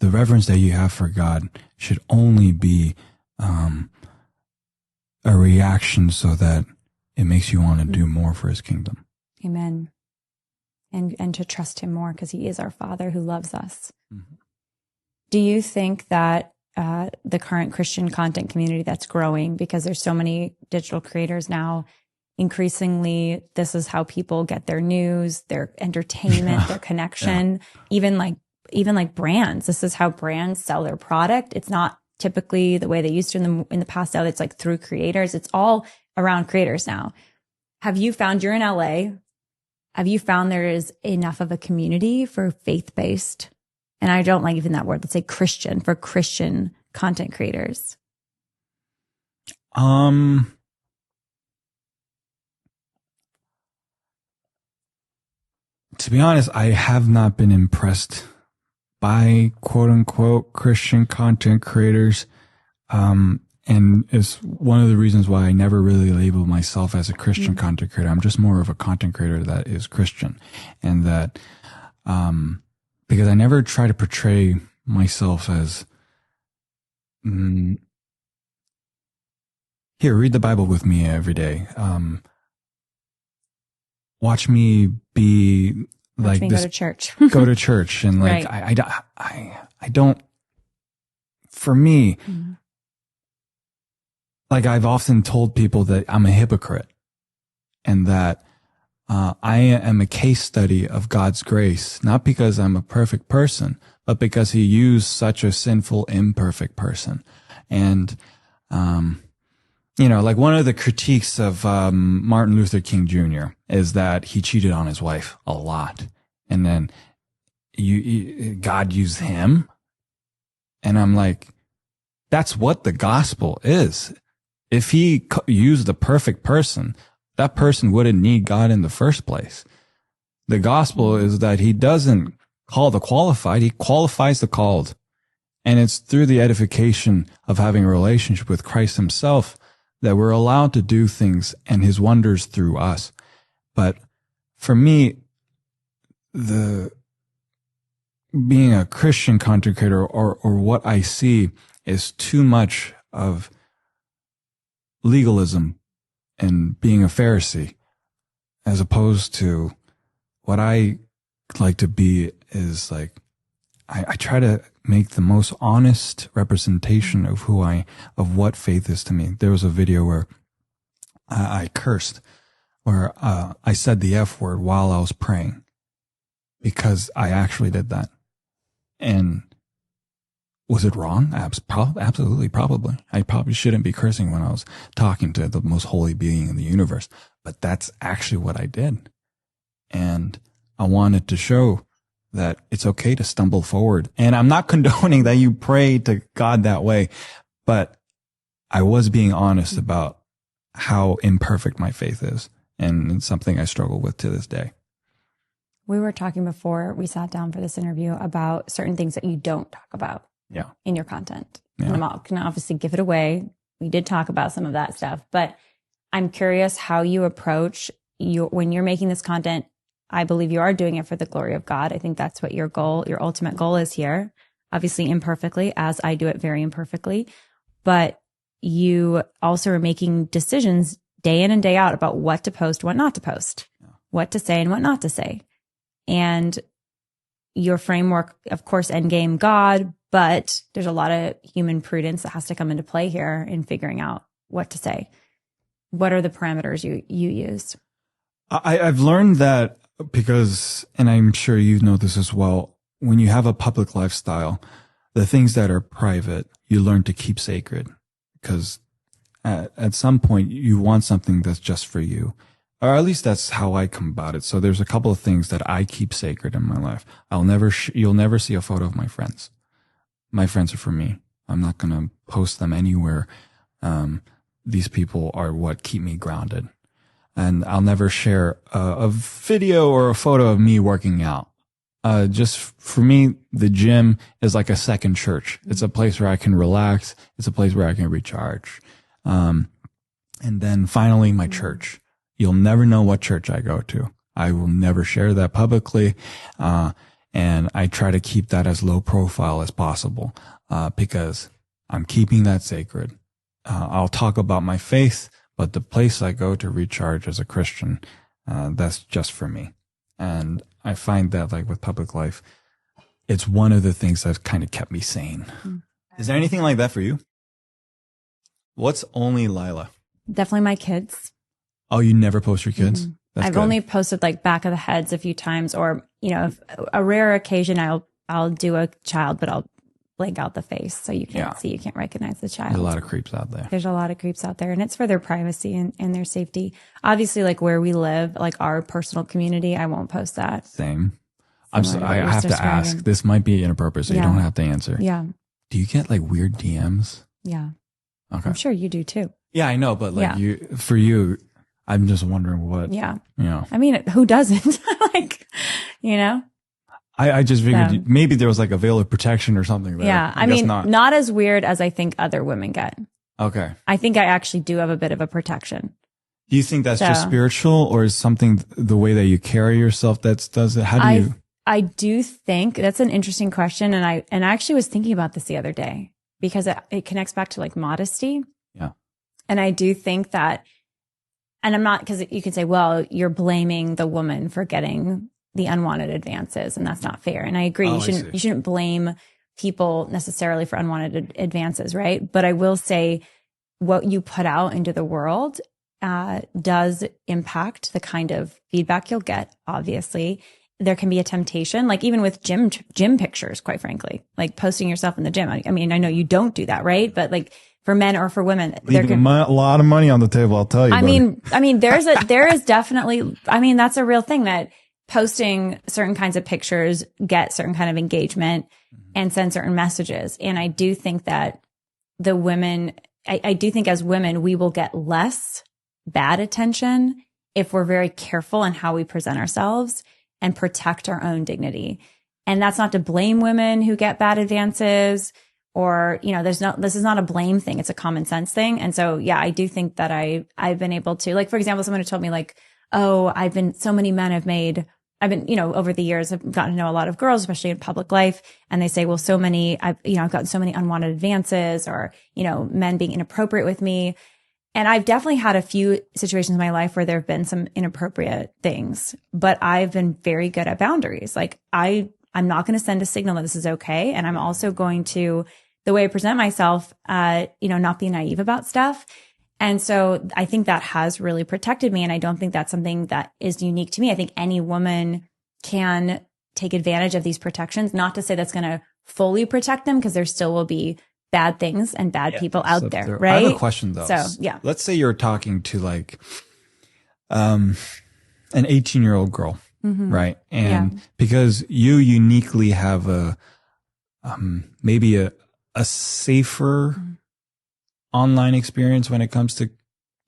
The reverence that you have for God should only be a reaction so that it makes you want to do more for his kingdom. Amen. And to trust him more, because he is our Father who loves us. Mm-hmm. Do you think that the current Christian content community that's growing, because there's so many digital creators now, increasingly this is how people get their news, their entertainment, their connection, even like brands. This is how brands sell their product. It's not typically the way they used to in the past. Now it's like through creators. It's all around creators now. Have you found, you're in LA, have you found there is enough of a community for faith-based, and I don't like even that word, let's say Christian, for Christian content creators? To be honest, I have not been impressed by quote unquote Christian content creators. And it's one of the reasons why I never really label myself as a Christian content creator. I'm just more of a content creator that is Christian, and that, because I never try to portray myself as, here, read the Bible with me every day. Watch me be like this. Go to church. Go to church. And like, right. I don't, for me, like I've often told people that I'm a hypocrite, and that I am a case study of God's grace, not because I'm a perfect person, but because he used such a sinful, imperfect person. And, like one of the critiques of Martin Luther King Jr. is that he cheated on his wife a lot. And then God used him. And I'm like, that's what the gospel is. If he used the perfect person, that person wouldn't need God in the first place. The gospel is that he doesn't call the qualified, he qualifies the called. And it's through the edification of having a relationship with Christ himself that we're allowed to do things and his wonders through us. But for me, being a Christian content creator, or what I see, is too much of legalism and being a Pharisee, as opposed to what I like to be is like, I try to make the most honest representation of of what faith is to me. There was a video where I cursed, where I said the F word while I was praying, because I actually did that. And was it wrong? Absolutely, probably. I probably shouldn't be cursing when I was talking to the most holy being in the universe, but that's actually what I did. And I wanted to show that it's okay to stumble forward. And I'm not condoning that you pray to God that way, but I was being honest about how imperfect my faith is. And it's something I struggle with to this day. We were talking before we sat down for this interview about certain things that you don't talk about in your content. Yeah. And I'm not going to obviously give it away. We did talk about some of that stuff, but I'm curious how you approach when you're making this content. I believe you are doing it for the glory of God. I think that's what your ultimate goal is here. Obviously imperfectly, as I do it very imperfectly. But you also are making decisions day in and day out about what to post, what not to post, what to say and what not to say. And your framework, of course, end game God, but there's a lot of human prudence that has to come into play here in figuring out what to say. What are the parameters you use? I've learned that because, and I'm sure you know this as well, when you have a public lifestyle, the things that are private, you learn to keep sacred, because at some point you want something that's just for you. Or at least that's how I come about it. So there's a couple of things that I keep sacred in my life. You'll never see a photo of my friends. My friends are for me. I'm not going to post them anywhere. These people are what keep me grounded. And I'll never share a video or a photo of me working out. Just for me, the gym is like a second church. It's a place where I can relax. It's a place where I can recharge. And then finally, my church. You'll never know what church I go to. I will never share that publicly. And I try to keep that as low profile as possible, because I'm keeping that sacred. I'll talk about my faith, but the place I go to recharge as a Christian, that's just for me. And I find that, like, with public life, it's one of the things that's kind of kept me sane. Is there anything like that for you? What's only Lila? Definitely my kids. Oh, you never post your kids? That's I've good. only posted like back of the heads a few times, or, if a rare occasion I'll do a child, but I'll blank out the face so you can't see, you can't recognize the child. There's a lot of creeps out there. There's a lot of creeps out there, and it's for their privacy and their safety. Obviously, like where we live, like our personal community, I won't post that. Same. I just have to ask. This might be inappropriate, so you don't have to answer. Yeah. Do you get like weird DMs? Yeah. Okay. I'm sure you do too. Yeah, I know, but like for you, I'm just wondering what. Yeah. I mean, who doesn't? Like, I just figured maybe there was like a veil of protection or something there. Yeah. I mean, not as weird as I think other women get. Okay. I think I actually do have a bit of a protection. Do you think that's just spiritual, or is something the way that you carry yourself does it? How do you? I do think that's an interesting question. And I actually was thinking about this the other day because it connects back to like modesty. Yeah. And I do think that, and I'm not, because you could say, well, you're blaming the woman for getting the unwanted advances, and that's not fair. And I agree. You shouldn't blame people necessarily for unwanted advances, right? But I will say what you put out into the world does impact the kind of feedback you'll get. Obviously, there can be a temptation, like even with gym pictures, quite frankly, like posting yourself in the gym. I mean, I know you don't do that, right? But like for men or for women, leaving a lot of money on the table, I'll tell you. I mean, there is definitely, I mean, that's a real thing, that posting certain kinds of pictures get certain kind of engagement and send certain messages. And I do think that the women, I do think as women, we will get less bad attention if we're very careful in how we present ourselves and protect our own dignity. And that's not to blame women who get bad advances, or, this is not a blame thing. It's a common sense thing. And so, yeah, I do think that I've been able to, like, for example, someone who told me like, oh, so many men I've been, over the years, I've gotten to know a lot of girls, especially in public life. And they say, well, I've gotten so many unwanted advances, or, men being inappropriate with me. And I've definitely had a few situations in my life where there have been some inappropriate things, but I've been very good at boundaries. Like I'm not going to send a signal that this is okay. And I'm also going to, the way I present myself, not be naive about stuff. And so I think that has really protected me. And I don't think that's something that is unique to me. I think any woman can take advantage of these protections, not to say that's going to fully protect them, because there still will be bad things and bad people out there, right? I have a question though. So, yeah. Let's say you're talking to like, an 18-year-old girl, right? And because you uniquely have maybe a safer online experience when it comes to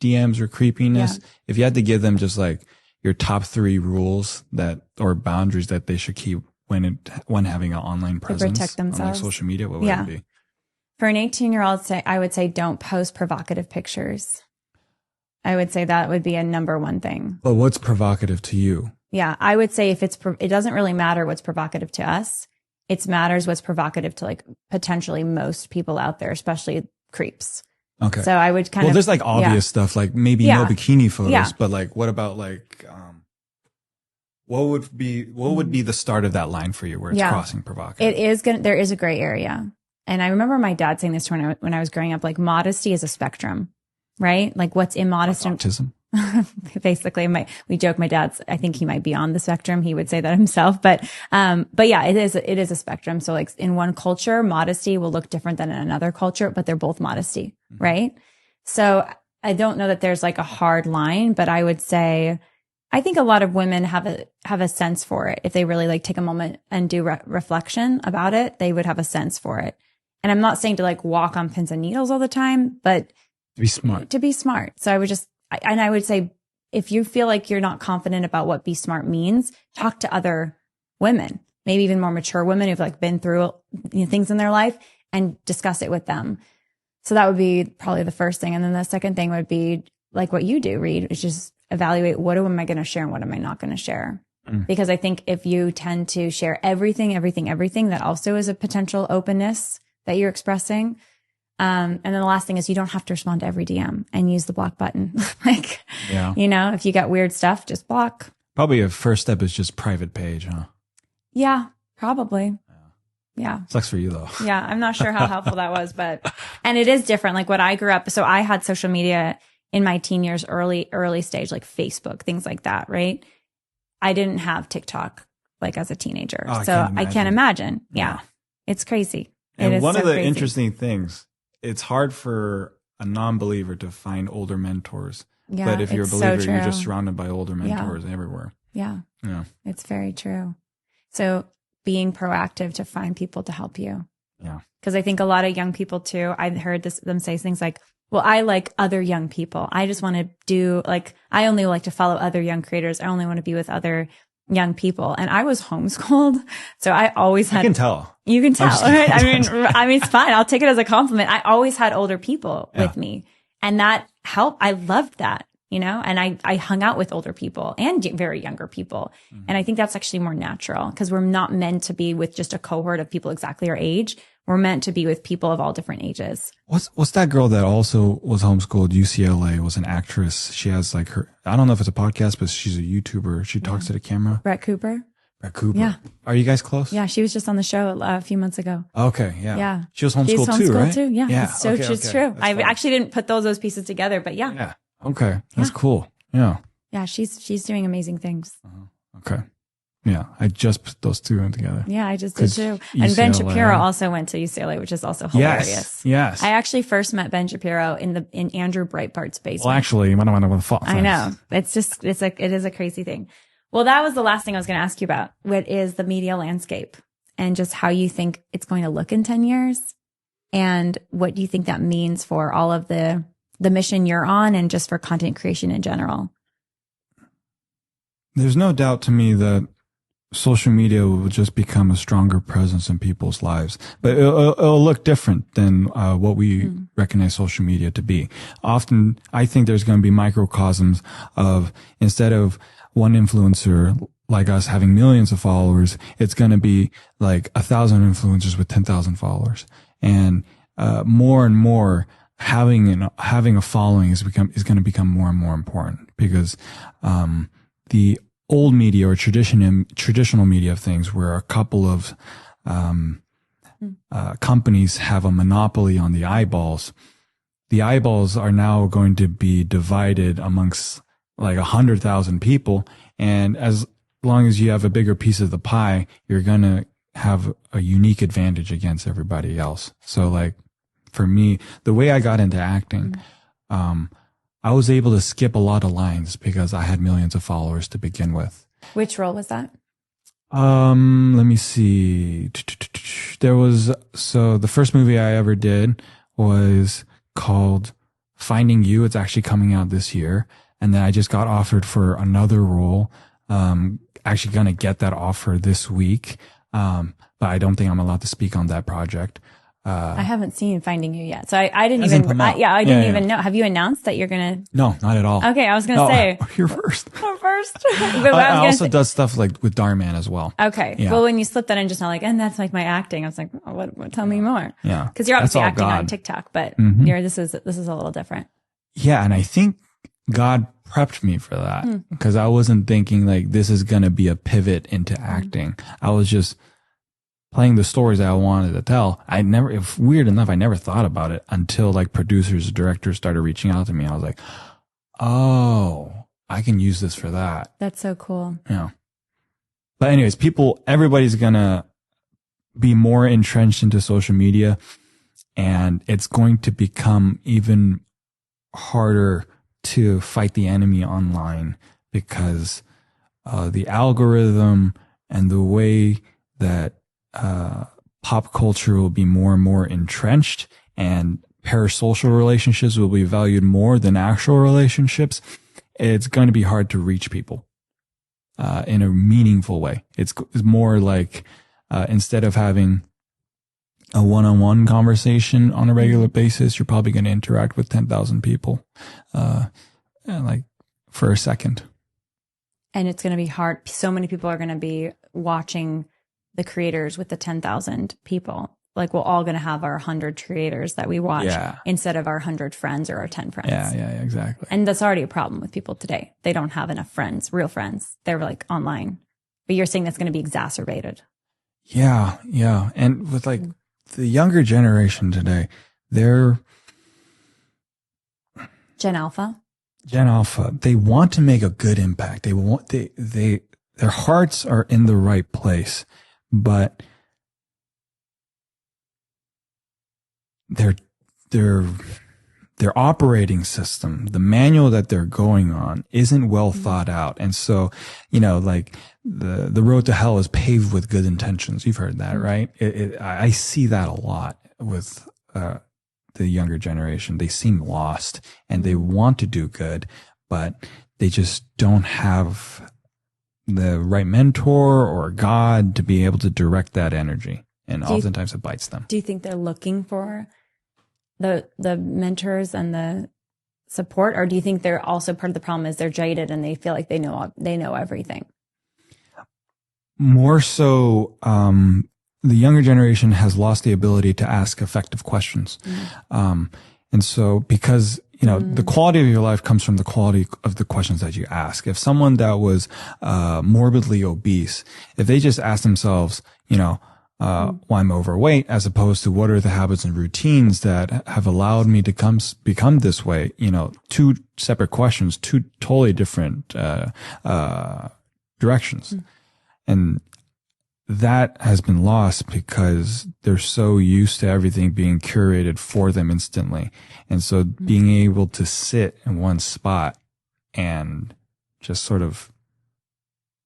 DMs or creepiness, if you had to give them just like your top 3 rules or boundaries that they should keep when having an online presence, protect themselves on like social media, what would it be? For an 18-year-old, I would say don't post provocative pictures. I would say that would be a number one thing. But what's provocative to you? Yeah, I would say it doesn't really matter what's provocative to us. It matters what's provocative to like potentially most people out there, especially creeps. Okay. So I would kind well, of, there's like obvious stuff, like maybe no bikini photos, Yeah. but like, what about like, what would be the start of that line for you where it's crossing provocative? There is a gray area. And I remember my dad saying this when I was growing up, like modesty is a spectrum, right? Like what's immodest and Autism. basically we joke, I think he might be on the spectrum. He would say that himself, but yeah, it is a spectrum. So like in one culture, modesty will look different than in another culture, but they're both modesty, right? So I don't know that there's like a hard line, but I would say, I think a lot of women have a sense for it. If they really like take a moment and do reflection about it, they would have a sense for it. And I'm not saying to like walk on pins and needles all the time, but To be smart. So I would say, if you feel like you're not confident about what be smart means, talk to other women, maybe even more mature women who've like been through things in their life, and discuss it with them. So that would be probably the first thing. And then the second thing would be like what you do, Reed, is just evaluate what am I going to share and what am I not going to share. Because I think if you tend to share everything, that also is a potential openness that you're expressing. And then the last thing is you don't have to respond to every DM and use the block button. Like, if you got weird stuff, just block. Probably a first step is just private page, huh? Yeah, probably. Yeah. Sucks for you though. Yeah. I'm not sure how helpful that was, and it is different. Like what I grew up. So I had social media in my teen years, early stage, like Facebook, things like that. Right. I didn't have TikTok like as a teenager. So I can't imagine. Yeah. It's crazy. And one of the interesting things, it's hard for a non-believer to find older mentors. Yeah, but if you're a believer, so you're just surrounded by older mentors everywhere. Yeah. It's very true. So being proactive to find people to help you. Yeah. Because I think a lot of young people too, I've heard them say things like, well, I like other young people. I just want to do I only like to follow other young creators. I only want to be with other young people. And I was homeschooled. So I always had. I can tell. You can tell, right? I mean, it's fine. I'll take it as a compliment. I always had older people with me, and that helped. I loved that, and I hung out with older people and very younger people. And I think that's actually more natural because we're not meant to be with just a cohort of people exactly our age. We're meant to be with people of all different ages. What's that girl that also was homeschooled, UCLA, was an actress. She has like I don't know if it's a podcast, but she's a YouTuber. She talks to the camera. Brett Cooper. Yeah. Are you guys close? Yeah. She was just on the show a few months ago. Okay. Yeah. Yeah. She was homeschooled too, right? Too. Yeah. Yeah. It's true. I actually didn't put those pieces together, but yeah. Yeah. Okay. That's cool. Yeah. Yeah. She's doing amazing things. Okay. Yeah. I just put those two in together. Yeah. I just did too. And Ben Shapiro also went to UCLA, which is also hilarious. Yes. I actually first met Ben Shapiro in Andrew Breitbart's basement. Well, actually, I know. It is a crazy thing. Well, that was the last thing I was going to ask you about. What is the media landscape and just how you think it's going to look in 10 years? And what do you think that means for all of the mission you're on and just for content creation in general? There's no doubt to me that social media will just become a stronger presence in people's lives, but it'll look different than what we recognize social media to be. Often, I think there's going to be microcosms of, instead of one influencer like us having millions of followers, it's going to be like 1,000 influencers with 10,000 followers. And more and more having a following is going to become more and more important, because the old media or traditional media of things, where a couple of companies have a monopoly on the eyeballs are now going to be divided amongst like 100,000 people. And as long as you have a bigger piece of the pie, you're going to have a unique advantage against everybody else. So like for me, the way I got into acting, I was able to skip a lot of lines because I had millions of followers to begin with. Which role was that? Let me see. So the first movie I ever did was called Finding You. It's actually coming out this year. And then I just got offered for another role. Actually going to get that offer this week. But I don't think I'm allowed to speak on that project. I haven't seen Finding You yet. So I didn't Hasn't even, come out. I didn't Yeah. even know. Have you announced that you're going to? No, not at all. Okay. I was going to say. You're first. I'm first. But I I was gonna also say, does stuff like with Darman as well. okay. Yeah. Well, when you slip that in just now, like, and that's like my acting, I was like, oh, what tell me more. Yeah. Cause you're obviously That's all acting on God. TikTok, but this is a little different. Yeah. And I think God prepped me for that because I wasn't thinking like this is going to be a pivot into acting. I was just playing the stories that I wanted to tell. Weird enough, I never thought about it until like producers, directors started reaching out to me. I was like, oh, I can use this for that. That's so cool. Yeah. But anyways, everybody's going to be more entrenched into social media, and it's going to become even harder to fight the enemy online because the algorithm and the way that pop culture will be more and more entrenched, and parasocial relationships will be valued more than actual relationships. It's going to be hard to reach people in a meaningful way. It's more like instead of having a one-on-one conversation on a regular basis, you're probably going to interact with 10,000 people like for a second. And it's going to be hard. So many people are going to be watching the creators with the 10,000 people. Like we're all going to have our 100 creators that we watch instead of our 100 friends or our 10 friends. Yeah, exactly. And that's already a problem with people today. They don't have enough friends, real friends. They're like online. But you're saying that's going to be exacerbated. Yeah. And with like the younger generation today, they're Gen Alpha, they want to make a good impact. Their hearts are in the right place, but their operating system, the manual that they're going on isn't well thought out. And so, like the road to hell is paved with good intentions. You've heard that, right? I see that a lot with, the younger generation. They seem lost and they want to do good, but they just don't have the right mentor or God to be able to direct that energy. And oftentimes it bites them. Do you think they're looking for the mentors and the support, or do you think they're also part of the problem is they're jaded and they feel like they know everything? More so, the younger generation has lost the ability to ask effective questions. And so because, the quality of your life comes from the quality of the questions that you ask. If someone that was, morbidly obese, if they just ask themselves, why I'm overweight, as opposed to what are the habits and routines that have allowed me to become this way, two separate questions, two totally different, directions. And that has been lost because they're so used to everything being curated for them instantly. And so being able to sit in one spot and just sort of,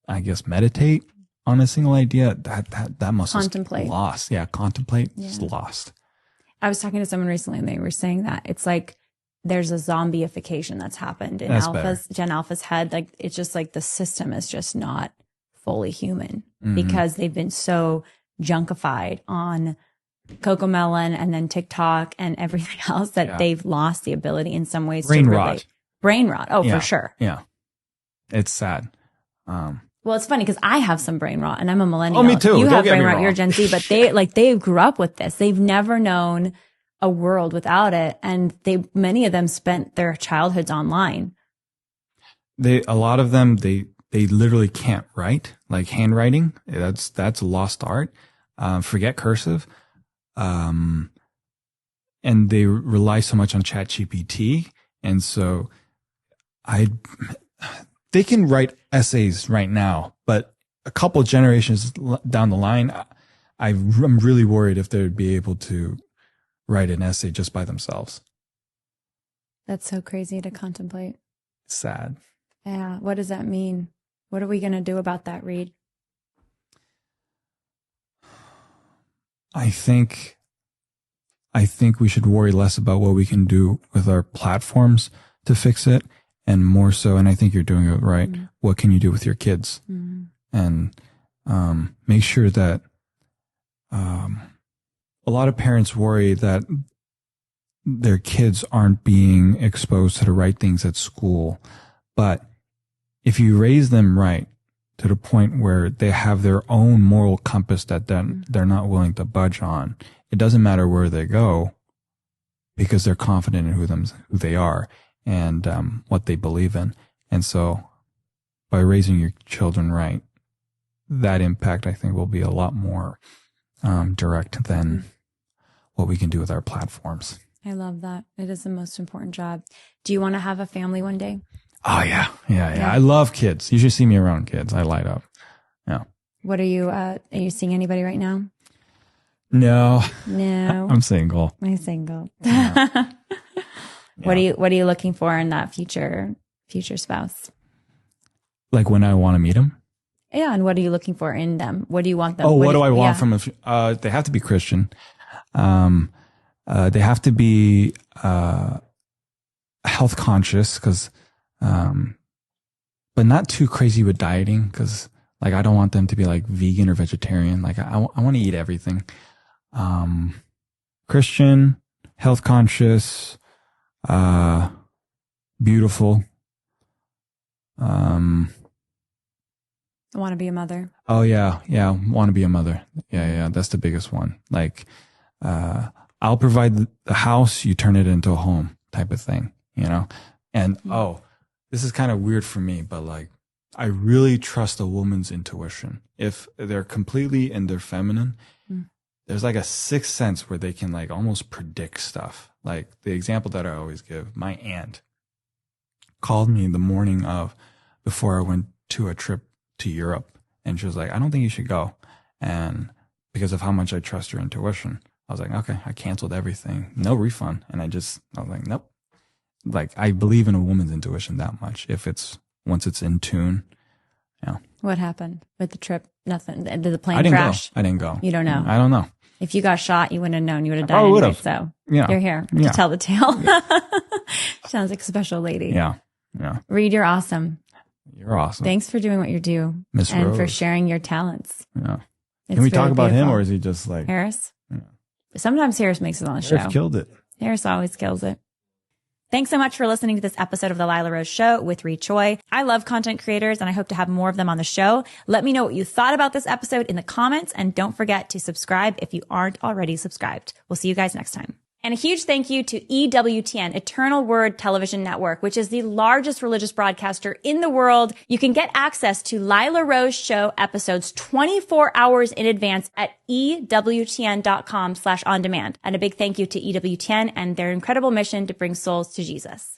I guess, meditate on a single idea, that must contemplate. Have lost. Yeah. Contemplate is lost. I was talking to someone recently and they were saying that it's like there's a zombieification that's happened in Gen Alpha's head. Like it's just like the system is just not fully human because they've been so junkified on Cocomelon and then TikTok and everything else that they've lost the ability in some ways Brain to rot. relate. Brain rot. Oh, for sure. Yeah. It's sad. Well, it's funny because I have some brain rot and I'm a millennial. Oh, me too. You Don't have get brain me rot. wrong. You're Gen Z, but they grew up with this. They've never known a world without it. And many of them spent their childhoods online. A lot of them, they literally can't write, like handwriting. That's a lost art. Forget cursive. And they rely so much on ChatGPT. And so they can write essays right now, but a couple generations down the line, I'm really worried if they'd be able to write an essay just by themselves. That's so crazy to contemplate. It's sad. Yeah. What does that mean? What are we going to do about that, Reed? I think we should worry less about what we can do with our platforms to fix it, and more so, and I think you're doing it right, what can you do with your kids? And make sure that a lot of parents worry that their kids aren't being exposed to the right things at school. But if you raise them right to the point where they have their own moral compass that they're not willing to budge on, it doesn't matter where they go because they're confident in who they are and what they believe in. And so by raising your children right, that impact, I think, will be a lot more direct than what we can do with our platforms. I love that. It is the most important job. Do you want to have a family one day? Oh, yeah. I love kids. You should see me around kids. I light up. Yeah. What are you seeing anybody right now? No. I'm single. I'm single. Yeah. What are you looking for in that future spouse? Like when I want to meet them? Yeah. And what are you looking for in them? What do you want them? Oh, what do I want from they have to be Christian. They have to be health conscious but not too crazy with dieting because like I don't want them to be like vegan or vegetarian. Like I want to eat everything. Christian, health conscious, beautiful. I want to be a mother. Oh yeah. Want to be a mother. Yeah. That's the biggest one. Like, I'll provide the house, you turn it into a home type of thing, you know? And, this is kind of weird for me, but like, I really trust a woman's intuition. If they're completely in their feminine, there's like a sixth sense where they can like almost predict stuff. Like the example that I always give, my aunt called me the morning before I went to a trip to Europe. And she was like, I don't think you should go. And because of how much I trust your intuition, I was like, okay, I canceled everything. No refund. And I was like, nope. Like I believe in a woman's intuition that much. Once it's in tune. Yeah. What happened with the trip? Nothing. Did the plane crash? I didn't go. You don't know. I don't know. If you got shot, you wouldn't have known. You would have died. I would anyway, have. So yeah. You're here to tell the tale. Sounds like a special lady. Yeah. Reed, you're awesome. You're awesome. Thanks for doing what you do. Miss and Rose. for sharing your talents. Yeah. It's Can we talk about beautiful. him or is he just like Harris? Yeah. Sometimes Harris makes it on the Harris show. killed it. Harris always kills it. Thanks so much for listening to this episode of The Lila Rose Show with Reed Choi. I love content creators and I hope to have more of them on the show. Let me know what you thought about this episode in the comments and don't forget to subscribe if you aren't already subscribed. We'll see you guys next time. And a huge thank you to EWTN, Eternal Word Television Network, which is the largest religious broadcaster in the world. You can get access to Lila Rose Show episodes 24 hours in advance at EWTN.com/on-demand. And a big thank you to EWTN and their incredible mission to bring souls to Jesus.